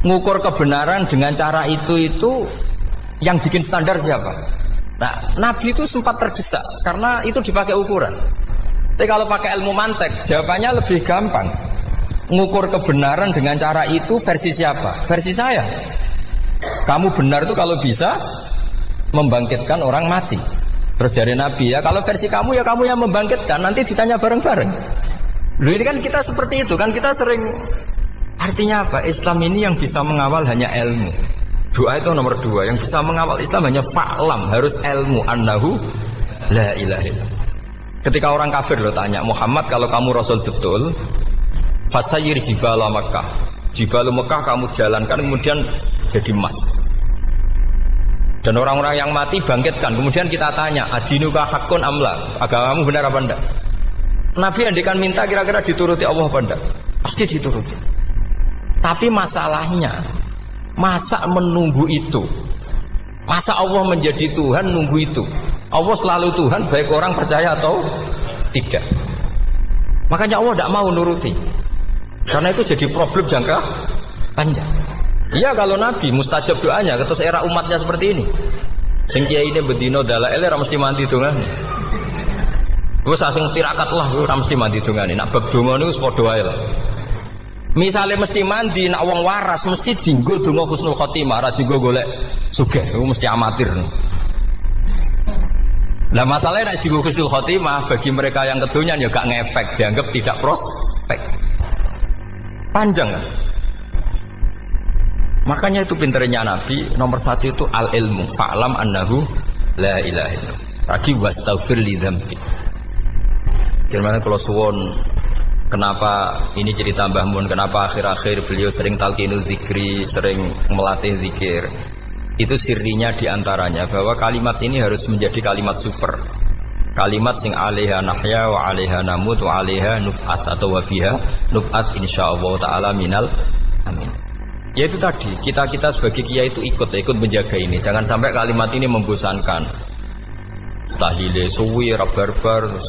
Speaker 1: ngukur kebenaran dengan cara itu yang bikin standar siapa? Nah, Nabi itu sempat terdesak karena itu dipakai ukuran. Tapi kalau pakai ilmu mantek, jawabannya lebih gampang. Ngukur kebenaran dengan cara itu versi siapa? Versi saya. Kamu benar itu kalau bisa membangkitkan orang mati. Terus dari Nabi ya, kalau versi kamu ya kamu yang membangkitkan, nanti ditanya bareng-bareng. Loh ini kan kita seperti itu kan, kita sering. Artinya apa? Islam ini yang bisa mengawal hanya ilmu. Doa itu nomor 2. Yang bisa mengawal Islam hanya fa'lam, harus ilmu annahu la ilaha illallah. Ketika orang kafir lo tanya, Muhammad kalau kamu Rasul betul, fasayyir jibala Makkah, jibala Makkah kamu jalankan kemudian jadi emas. Dan orang-orang yang mati bangkitkan. Kemudian kita tanya, adinuka hakun amla, agamamu benar apa enggak? Nabi andikan minta kira-kira dituruti Allah apa enggak? Pasti dituruti. Tapi masalahnya, masa menunggu itu? Masa Allah menjadi Tuhan nunggu itu? Allah selalu Tuhan baik orang percaya atau tidak. Makanya Allah tidak mau nuruti. Karena itu jadi problem jangka panjang. Iya kalau Nabi mustajab doanya, terus era umatnya seperti ini. Sing kiai ini bedino dalail ora mesti mandi dongane. Wis asing tirakat lah ora mesti mandi dongane. Nak bab donga niku wis padha wae lah. Misale mesti mandi, nak wong waras mesti dienggo donga husnul khotimah, ora dienggo golek sugih. Iku mesti amatir. Lah masalahnya nak dienggo husnul khotimah bagi mereka yang kedonyan ya gak ngefek, dianggap tidak prospek. Panjang kan? Makanya itu pinternya Nabi nomor 1 itu al-ilmu fa'lam annahu la ilaha illallah. Tadi wastaghfir li dzambi. Jadi kalau suwon kenapa ini cerita Mbah Mun, kenapa akhir-akhir beliau sering talqinul zikri, sering melatih zikir. Itu sirinya diantaranya bahwa kalimat ini harus menjadi kalimat super. Kalimat sing alaiha nahya wa alaiha namut wa alaiha nub'ats atau wa biha nub'ats insyaallah taala minal amin. Ya itu tadi, kita sebagai kiai itu ikut menjaga ini. Jangan sampai kalimat ini membosankan. Tahlile suwi barbar terus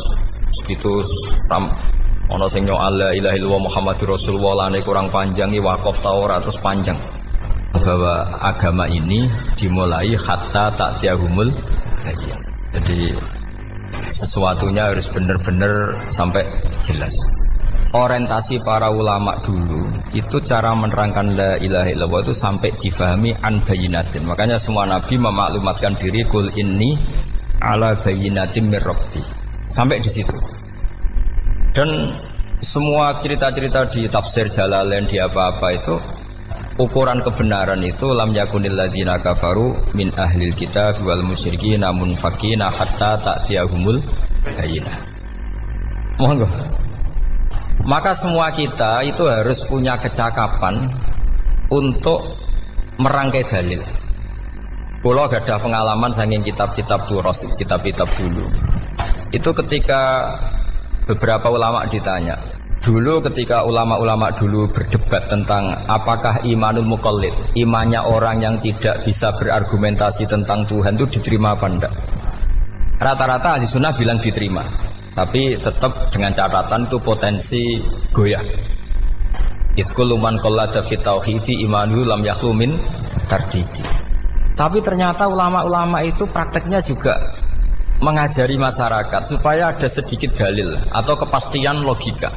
Speaker 1: ono sing nyo la ilaha illallah Muhammadur Rasulullah lane kurang panjang iki wakaf ta ora terus panjang. Bahwa agama ini dimulai hatta ta'tiyahumul bayyinah. Jadi sesuatunya harus benar-benar sampai jelas. Orientasi para ulama dulu itu cara menerangkan la ilaha illallah itu sampai difahami an bayyinatin. Makanya semua nabi memaklumatkan diri kul inni ala bayyinatin mir rabbi. Sampai di situ. Dan semua cerita-cerita di tafsir Jalalain di apa-apa itu ukuran kebenaran itu lam yakunil ladzina kafaru min ahlil kitab wal musyrikin namun fakina hatta ta'tiyahumul bayyinah. Monggo. Maka semua kita itu harus punya kecakapan untuk merangkai dalil. Kalau ada pengalaman saking kitab-kitab duros, kitab-kitab dulu. Itu ketika beberapa ulama ditanya. Dulu ketika ulama-ulama dulu berdebat tentang apakah imanul muqallid, imannya orang yang tidak bisa berargumentasi tentang Tuhan itu diterima apa enggak? Rata-rata ahli sunnah bilang diterima, tapi tetap dengan catatan itu potensi goyah. Iskul man qallada fit tauhidi imanu lam yakhlu min tardidi. Tapi ternyata ulama-ulama itu prakteknya juga mengajari masyarakat supaya ada sedikit dalil atau kepastian logika.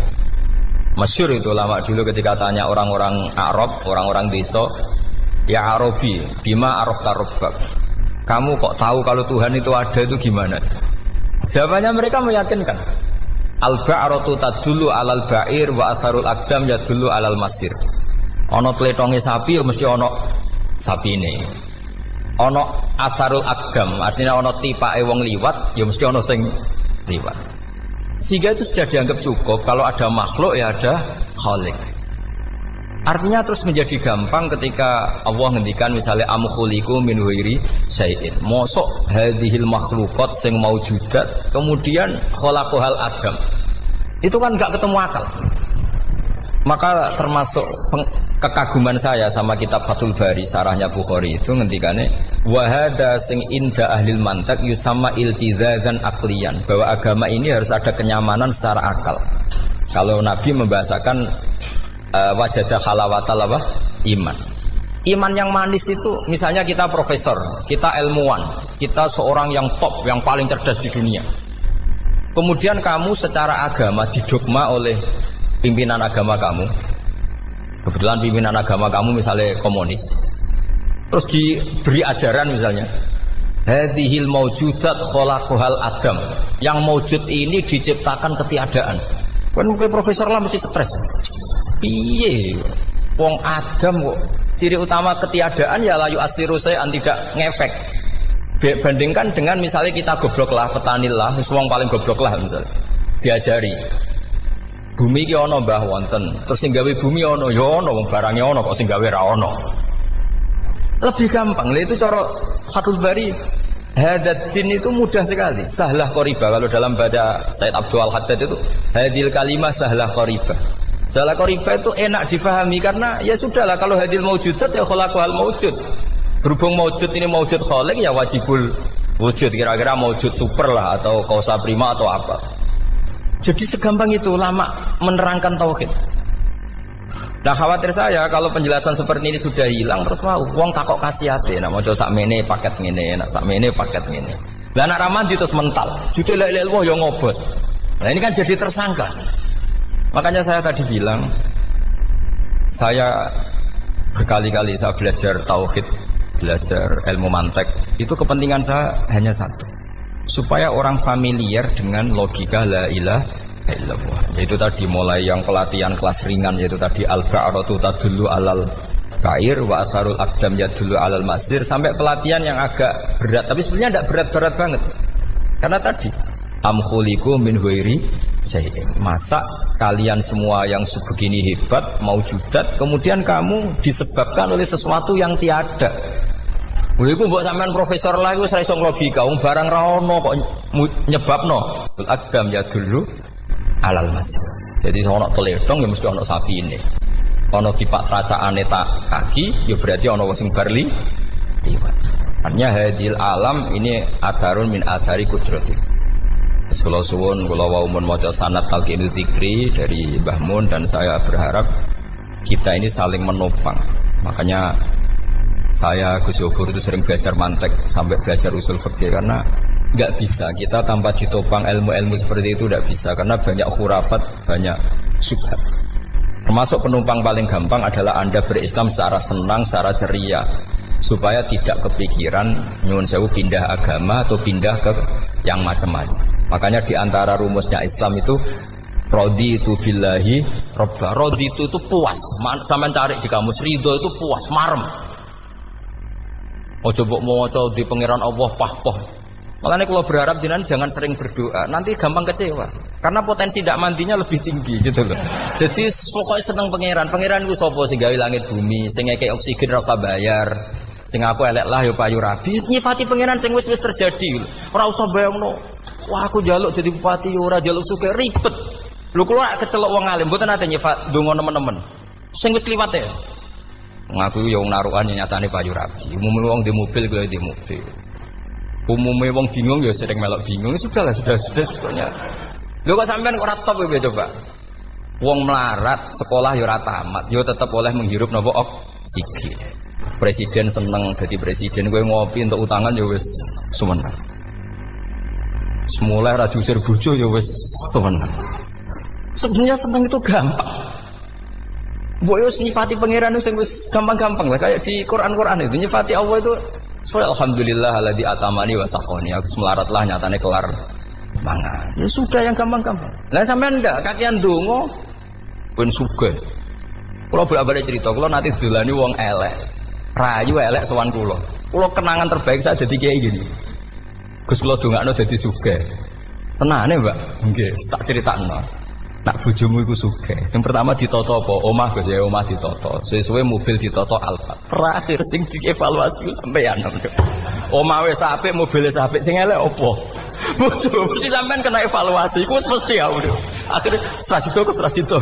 Speaker 1: Masyhur itu ulama dulu ketika tanya orang-orang Arab, orang-orang desa, ya Arabi, bima arafta rabbak. Kamu kok tahu kalau Tuhan itu ada, itu gimana? Jawabannya mereka meyakinkan. Al-ba'ratu tadullu 'alal ba'ir wa atharul aqdam yadullu 'alal masir. Ana tletonge sapi ya mesti ana sapine. Ana atharul aqdam, artinya ana tipake wong liwat ya mesti ana sing liwat. Sehingga itu sudah dianggap cukup kalau ada makhluk ya ada khalik. Artinya terus menjadi gampang ketika Allah ngendikan misalnya am khuliqu min ghairi syai'in. Mosok hadhil makhluqat sing maujudat kemudian khalaqahal adam. Itu kan enggak ketemu akal. Maka termasuk kekaguman saya sama kitab Fathul Bari sarahnya Bukhari itu ngendikane wa hadza sing inda ahlil mantak yusamma iltizazan aqliyan, bahwa agama ini harus ada kenyamanan secara akal. Kalau Nabi membahasakan wajadah halawatal apa? Iman. Iman yang manis itu misalnya kita profesor, kita ilmuwan, kita seorang yang top, yang paling cerdas di dunia. Kemudian kamu secara agama didogma oleh pimpinan agama kamu. Kebetulan pimpinan agama kamu misalnya komunis. Terus diberi ajaran misalnya hadhil maujudat khalaqahal adam. Yang maujud ini diciptakan ketiadaan. Kan mungkin profesor lah mesti stres. Piye wong Adam kok ciri utama ketiadaan ya layu asiru saya tidak ngefek. Bandingkan dengan misalnya kita goblok lah, petani lah, wong paling goblok lah misalnya diajari bumi ki ana mbah wonten, terus sing gawe bumi ana ya ana, wong barange ana kok sing gawe ra ana. Lebih gampang lha itu cara Fathul Bari. Hadatin itu mudah sekali, sahlah qoriba. Kalau dalam baca Said Abdul Al-Haddad itu hadil kalimah sahlah qoriba. Salah qoriba itu enak difahami karena ya sudahlah kalau hadil maujudat ya khalaqahal maujud. Berhubung maujud ini maujud khaliq ya wajibul wujud, kira-kira maujud super lah atau kausa prima atau apa. Jadi segampang itu ulama menerangkan tauhid. Nah khawatir saya kalau penjelasan seperti ini sudah hilang terus mau wong takok kasihate nak maca sakmene paket ngene, nak sakmene paket ngene. Lah nak ramadi terus mental. Jute lek ilmu ya ngobos. Nah ini kan jadi tersangka. Makanya saya tadi bilang saya berkali-kali saya belajar tauhid, belajar ilmu mantek. Itu kepentingan saya hanya satu, supaya orang familiar dengan logika la ilaha illallah. Yaitu tadi mulai yang pelatihan kelas ringan, yaitu tadi al-ba'ratu tadullu alal kair wa asarul aqdam yadullu alal masir, sampai pelatihan yang agak berat, tapi sebenarnya tidak berat-berat banget. Karena tadi am khuliqu min ghairi syai'in. Masa kalian semua yang sebegini hebat maujudat kemudian kamu disebabkan oleh sesuatu yang tiada. Lha iku mbok sampean profesor lah iku wis ra iso logika, wong barang ra ono kok nyebabno. Al-aqdam yadullu alal masir. Jadi ono teledong ya mesti ono sapine. Ono tipak tracakane tak kaki ya berarti ono sing barli liwat. Artinya hadil alam ini asarun min asari kudrati. Sekolah suwun kula wau mun maca sanad talqinul dzikri dari Mbah Mun, dan saya berharap kita ini saling menopang. Makanya saya Gus Yofur itu sering belajar mantek sampai belajar usul fikih, karena nggak bisa kita tanpa ditopang ilmu-ilmu seperti itu, tidak bisa, karena banyak khurafat, banyak syubhat. Termasuk penumpang paling gampang adalah Anda berislam secara senang, secara ceria, supaya tidak kepikiran nyuwun sewu pindah agama atau pindah ke yang macam-macam. Makanya diantara rumusnya Islam itu raditu billahi robba. Raditu itu puas. Sampeyan cari di kamus, ridho itu puas, marem. Ojo mbok maca di pangeran Allah pah-pah. Makanya kalau berharap jenengan jangan sering berdoa, nanti gampang kecewa. Karena potensi tidak mandinya lebih tinggi gitu loh. Jadi pokoknya seneng pangeran itu sapa sing gawe langit bumi, sing ngekek oksigen ra usah bayar. Sing aku elek lah ya payu rabi. Nyifati pangeran sing wis terjadi. Ora usah bayangno. Wah aku njaluk jadi bupati ya ora njaluk sugih ribet. Lho kula kecelok wong alim mboten nate nyifat donga nemen-nemen. Sing wis kliwat ya. Ngaku ya wong narukan nyatane payu rabi. Umume wong di mobil kaya di mobil. Umume wong bingung ya sering melok bingung. Sudah sebetulnya. Lho kok sampean ora top ya coba. Wong melarat sekolah ya ora tamat, ya tetep oleh menghirup napa oksigen. Presiden seneng dadi presiden, kowe ngopi untuk utangan ya wis semeneng. Semula ra diusir bojo ya wis semeneng. Sebenarnya seneng itu gampang. Mbok yo nyifati pangeran sing wis gampang-gampang lah kayak di Quran itu nyifati Allah itu alhamdulillah alladzi atamani wa saqani. Aku melarat lah nyatane kelar mangan. Ya sudah yang gampang-gampang. Lah sampean ndak kakean donga ben sugih. Kula bolak-balik cerita, kula nanti dolani wong elek. Rayu elek sowan kula. Kula kenangan terbaik saya dadi kiai gini. Gus kula dongakno dadi sugih. Tenane, Mbak? Nggih, tak critakno. Nak bojomu iku sugih. Sing pertama ditata apa? Omah Gus ya, omah ditata. Suwe-suwe mobil ditata Alphard. Terakhir sing dievaluasi ku sampeyan. Omah wis apik, mobil wis apik, sing elek apa? Bojo mesti sampean kena evaluasi. Iku wis mesti ya. Akhire Strasito.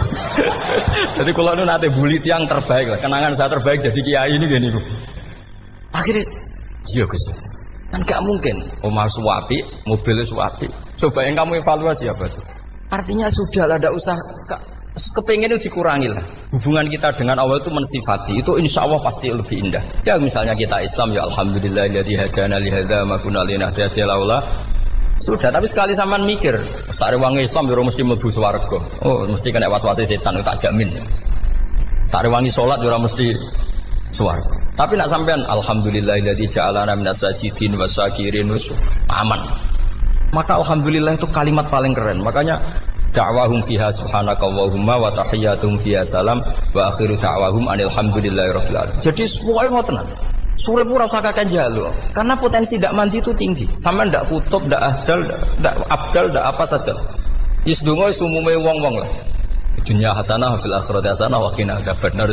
Speaker 1: Jadi kula nu nate bully tiyang terbaik lah. Kenangan saya terbaik jadi kiai ini gini ku. Akhirnya iya Gus. Kan gak mungkin omah suwapi, mobil suwapi. Coba yang kamu evaluasi apa tuh? Artinya sudah lah, tidak usah kepengen itu dikurangi lah. Hubungan kita dengan Allah itu mensifati, itu insya Allah pasti lebih indah. Ya misalnya kita Islam, ya alhamdulillahilladzi hadana li hadza ma kunna linahtadiya laula. Sudah, tapi sekali sampean mikir, stare wangi Islam yo mesti mlebu swarga. Oh, mesti kena was-wase setan, tak jamin. Stare wangi salat yo mesti swarga. Tapi nak sampean alhamdulillahilladzi ja'alana minas sajidin wasyakirin aman. Maka alhamdulillah itu kalimat paling keren. Makanya da'wahum fiha subhanakallahumma wa tahiyyatuhum fiha salam wa akhiru da'wahum alhamdulillahirabbil alamin. Jadi pokoke ngoten. Surip ora usah kakek njaluk. Karena potensi ndak mandi itu tinggi. Sampean ndak kutub, ndak ahdal, ndak abdal, ndak apa saja. Wis donga wis umume wong-wong lah. Dunya hasanah fil akhirati hasanah wa qina adzabannar.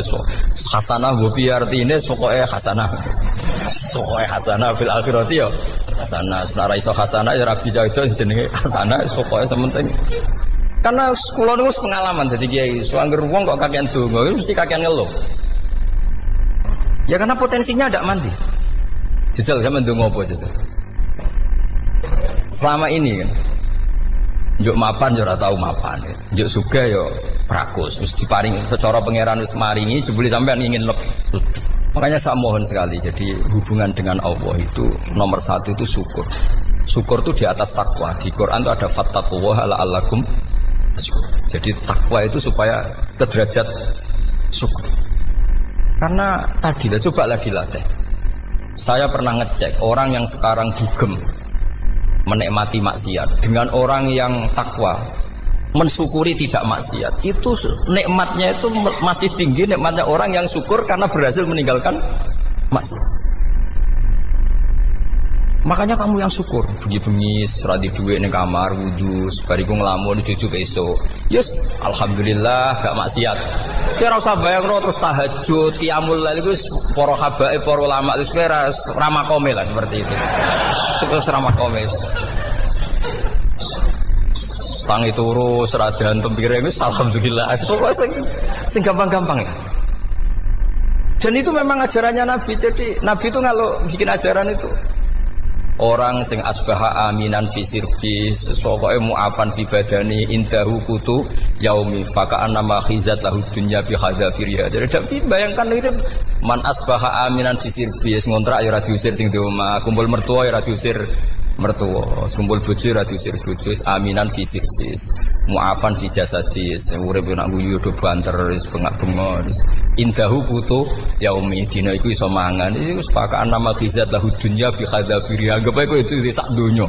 Speaker 1: Hasanah bu pi artine pokoke hasanah. Pokoke hasanah fil akhirati yo hasanah. Senara iso hasanah ya rabi jauh jenenge hasanah pokoke sementing. Karena kula niku pengalaman dadi kiai, suangger wong kok kakean donga mesti kakean ngeluh. Ya karena potensinya ndak mandi. Jejal sampean ndonga apa jejal? Selama ini kan njuk mapan yo ora tau mapan. Njuk sugih yo prakus, wis diparingi secara pangeran wis maringi jebule sampean ingin lebih. Makanya saya mohon sekali, jadi hubungan dengan Allah itu nomor satu itu syukur. Syukur itu di atas takwa. Di Quran itu ada fattaqullaha la'allakum tashkurun. Jadi takwa itu supaya ke derajat syukur. Karena tadi lah, cobalah dilatih. Saya pernah ngecek orang yang sekarang dugem menikmati maksiat dengan orang yang takwa mensyukuri tidak maksiat, itu nikmatnya itu masih tinggi nikmatnya orang yang syukur karena berhasil meninggalkan maksiat. Makanya kamu yang syukur, bengi-bengi seradi duit ning kamar wudu, bariku ngelamun jujuk esuk. Yes, alhamdulillah gak maksiat. Kira usah bayangno terus tahajud, qiyamul lail iku para habaib, para ulama wis ramakome lah seperti itu. Terus ramakome. Tangi turu seradan pembire wis alhamdulillah. Sing gampang-gampang ya. Dan itu memang ajarannya Nabi. Jadi Nabi itu kalau bikin ajaran itu orang sing asbaha aminan fi sirbi sesuai mu'afan fi badani indahu kutu yaumi faka annama khizat lahu dunya bi hadzafiriya. Jadi tapi bayangkan itu man asbaha aminan fi sirbi ngontrak ya ora diusir sing di omah, kumpul mertua ya ora diusir mertua, kumpul bojo ora diusir bojo, aminan fi sirbi mu'afan fi jasadis urip nak guyu do banter wis bengak-bengok indahu kutu yaumi dina iku iso mangan iku faka annama khizat lahu dunya bi hadzafiriya. Anggap ae kowe itu sak donya.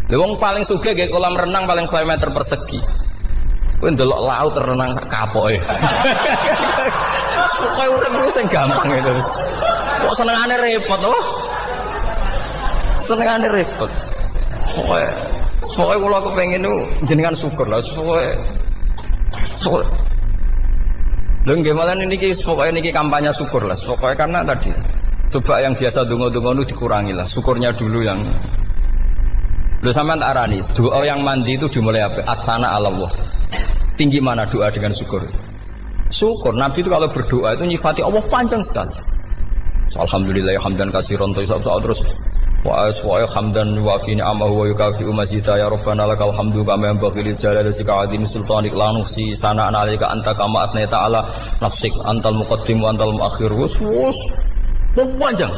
Speaker 1: Lha wong paling sugih nggih kolam renang paling 100 meter persegi. Kowe ndelok laut renang sak kapoke. Pokoke urip ku sing gampang itu wis. Kok senengane repot loh. Senengane repot. Pokoknya kalau kepengen itu jenengan syukur lah. Pokoknya lho nggih malah niki pokoknya niki kampanye syukur lah. Pokoknya karena tadi coba yang biasa donga-donga itu dikurangi lah. Syukurnya dulu yang lho sampean arani doa yang mandi itu dimulai apa? Asana Allah. Tinggi mana doa dengan syukur? Syukur Nabi itu kalau berdoa itu nyifati Allah panjang sekali. Alhamdulillah hamdan katsiran terus wa hamdan wa fi ni'amahu wa yukafi'u mazida ya rabbana lakal hamdu kama yanbaghi lil jalali wa azim sultanik la nuhsi sana'an 'alaika anta kama athnayta 'ala nafsik antal muqaddim wa antal muakhir wus panjang.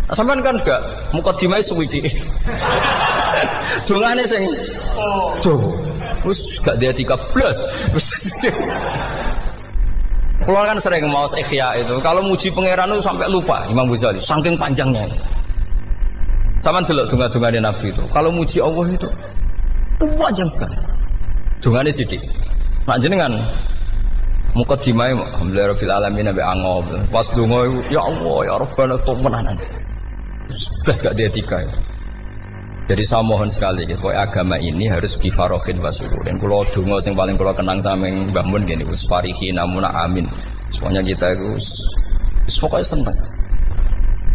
Speaker 1: Sampean kan gak muqaddimah suwiti. Dongane sing wis gak dia 13. Kalau kan sering mau ikhya itu, kalau muji pangeran itu sampai lupa Imam Ghazali, saking panjangnya. Sama dulu dunga-dunga Nabi itu. Kalau muji Allah itu panjang sekali. Dungane sithik. Nak jenengan mukaddimah alhamdulillah rabbil alamin nabi angob. Pas donga ya Allah ya Rabbana temenanan. Sudah gak dia tiga. Jadi saya mohon sekali, agama ini harus bifarohin wasukurin. Kalau dungo yang paling kalau kenang sama Mbah Mun gini, usfarihi namuna amin. Semuanya kita itu, pokoknya senang.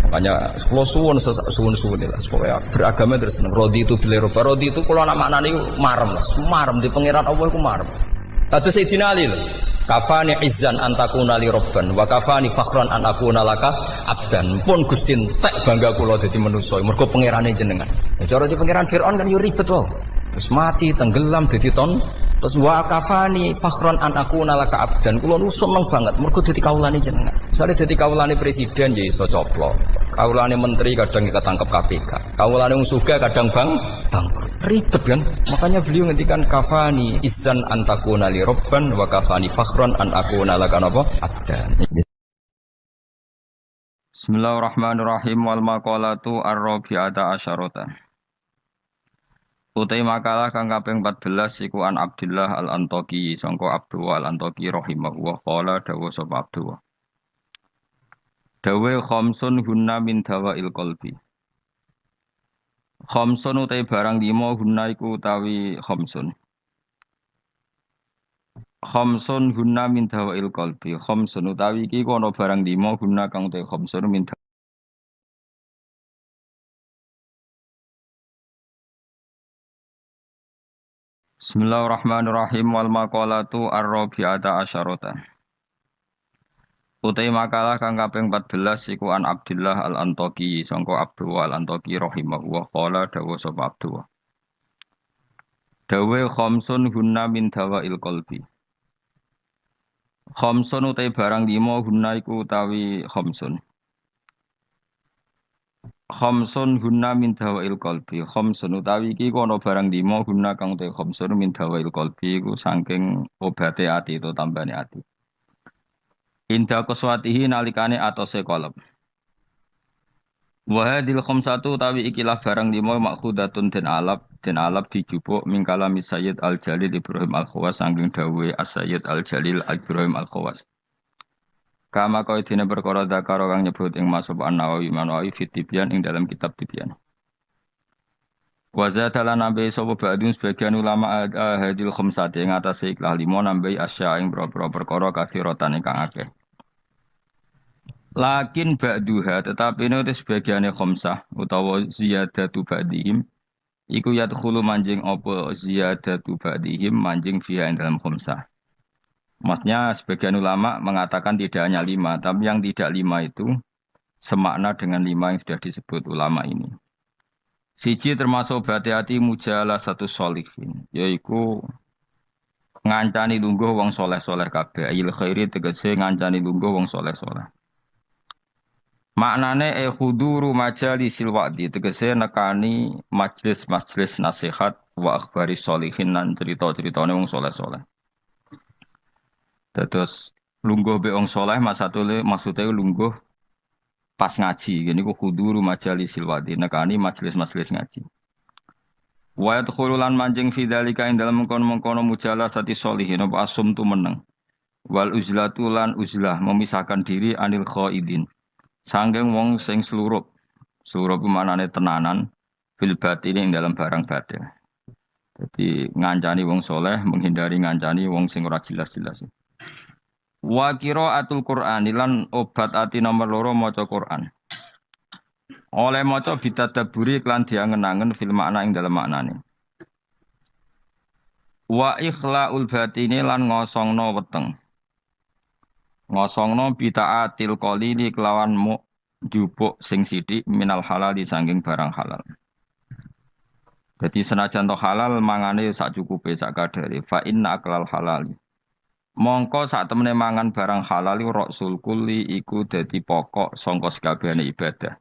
Speaker 1: Makanya kalau suwun lah, pokoknya beragama terus senang. Rodi itu bila rodi itu kalau anak maknanya marem di pangeran Allah itu marem. Kata Sayyidina Ali loh, kafani izzan antakuna li robban, wa kafani fakhran an akuna laka abdan. Pun Gusti entek bangga kula dadi manusa, mergo pangerane jenengan. Cara di pangeran Firaun kan yo ribet wae. Terus mati, tenggelam dadi ton. Terus wa kafani fakhran an akuna laka abdan. Kula nu seneng banget mergo dadi kawulane jenengan. Misale dadi kawulane presiden ya iso coplok. Kawulane menteri kadang ketangkep KPK. Kawulane wong sugih kadang bangkrut. Ribet kan? Makanya beliau ngendikan kafani izzan antakuna li robban wa kafani fakhran an akuna laka napa abdan. Bismillahirrahmanirrahim wal maqalatu ar-rabi'ata asyarata. Utai makalah kang kaping 14 iku an Abdullah al-Antaqi sangka Abdullah al-Antaqi rahimahullah qala dawa sapa Abdullah. Dawe khamsun hunna min dawail qalbi. Khamsun utai barang 5 hunna iku utawi khamsun. Khamsun hunna min dawail qalbi. Khamsun utawi iki kono barang 5 hunna kang utai khamsun min Bismillahirrahmanirrahim wal maqalatu ar-rabi'ata asyarata. Utai makalah kang kaping 14 iku an Abdullah al-Antaqi sangka Abdullah al-Antaqi rahimahullah qala dawa sapa Abdullah. Dawe khamsun hunna min dawail qalbi. Khamsun utai barang 5 hunna iku utawi khamsun. Khamsun hunna min dawail qalbi. Khamsun utawi iki kono barang 5 hunna kang utai khamsun min dawail qalbi iku saking obate ati itu tambane ati. Inda qaswatihi nalikane atose kolom. Wa hadil khamsatu utawi ikilah barang 5 makhudatun den alap dijupuk mingkalami Sayyid Al-Jalil Ibrahim Al-Khawas saking dawuhe As-Sayyid Al-Jalil Ibrahim Al-Khawas. Kama kau dina perkara dakaro kang nyebut ing Mas An-Nawawi fit Tibyan ing dalam kitab Tibyan. Wa zatalan nabi sapa ba'dun sebagian ulama hadil khamsati ing atase ikhlas 5 nambahi asya ing boro-boro perkara kathiratan ingkang akeh. Lakin ba'duha tetapi ini sebagiane khamsah utawa ziyadatu ba'dihim iku yadkhulu manjing apa ziyadatu ba'dihim manjing fiha ing dalam khamsah. Maksudnya sebagian ulama mengatakan tidak hanya 5, tapi yang tidak 5 itu semakna dengan 5 yang sudah disebut ulama ini. Siji termasuk berhati-hati mujalah satu sholihin, yaitu ngancani lungguh wong soleh-soleh kabeh, ayil khairi tegese ngancani lungguh wong soleh-soleh. Maknane khuduru majalisil wa'di tegese nekani majlis-majlis nasihat wa akhbari sholihin lan cerita-ceritane wong soleh-soleh. Terus lungguh be wong soleh maksudnya lungguh pas ngaji, gini ku khuduru majalisil wa'di nekani majlis-majlis ngaji. Wa yadkhululan manjing fi dzalika ing dalem mengkono-mengkono mujalasati sholihin apa asum tu meneng. Wal uzlatu lan uzlah memisahkan diri anil khaidin. Sangking wong sing slurup. Slurup manane tenanan fil batin ing dalam barang batin. Jadi ngancani wong soleh, menghindari ngancani wong sing ora jelas-jelas. Wa qiraatul Qur'an lan obat ati nomor loro maca Qur'an. Oleh maca bitadabburi klan diangen-angen fil makna ing dalam maknane. Wa ikhlaul batini lan ngosongno weteng. Ngosongno bitaatil qalili kelawan mu jupuk sing sithik minal halal disangking barang halal. Jadi senajan to halal mangane sak cukupe sak kadare fa inna aklal halal. Mongko sak temene mangan barang halal rasul kulli iku dadi pokok sangka sakabehane ibadah.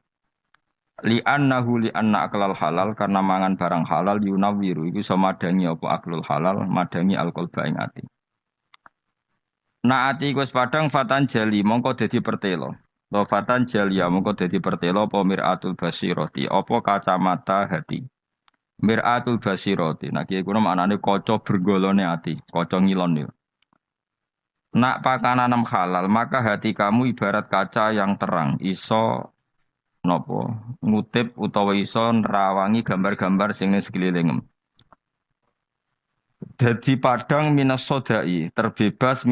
Speaker 1: Li annahu li anna aklal halal karena mangan barang halal yunawiru iku iso madangi apa aklul halal madangi alqalba ing ati. Nah ati wis padang fatan jali mongko dadi pertelo. Lo fatan jalia mongko dadi pertelo apa miratul basirati apa kacamata hati. Miratul basirati. Nah kiye kuwi maknane kaca bergolone ati, kaca ngilon yo. Nak pakananam halal maka hati kamu ibarat kaca yang terang, iso nopo ngutip utawa iso nerawangi gambar-gambar sing ning sekelilingem. Dadi padang minas sodai, terbebas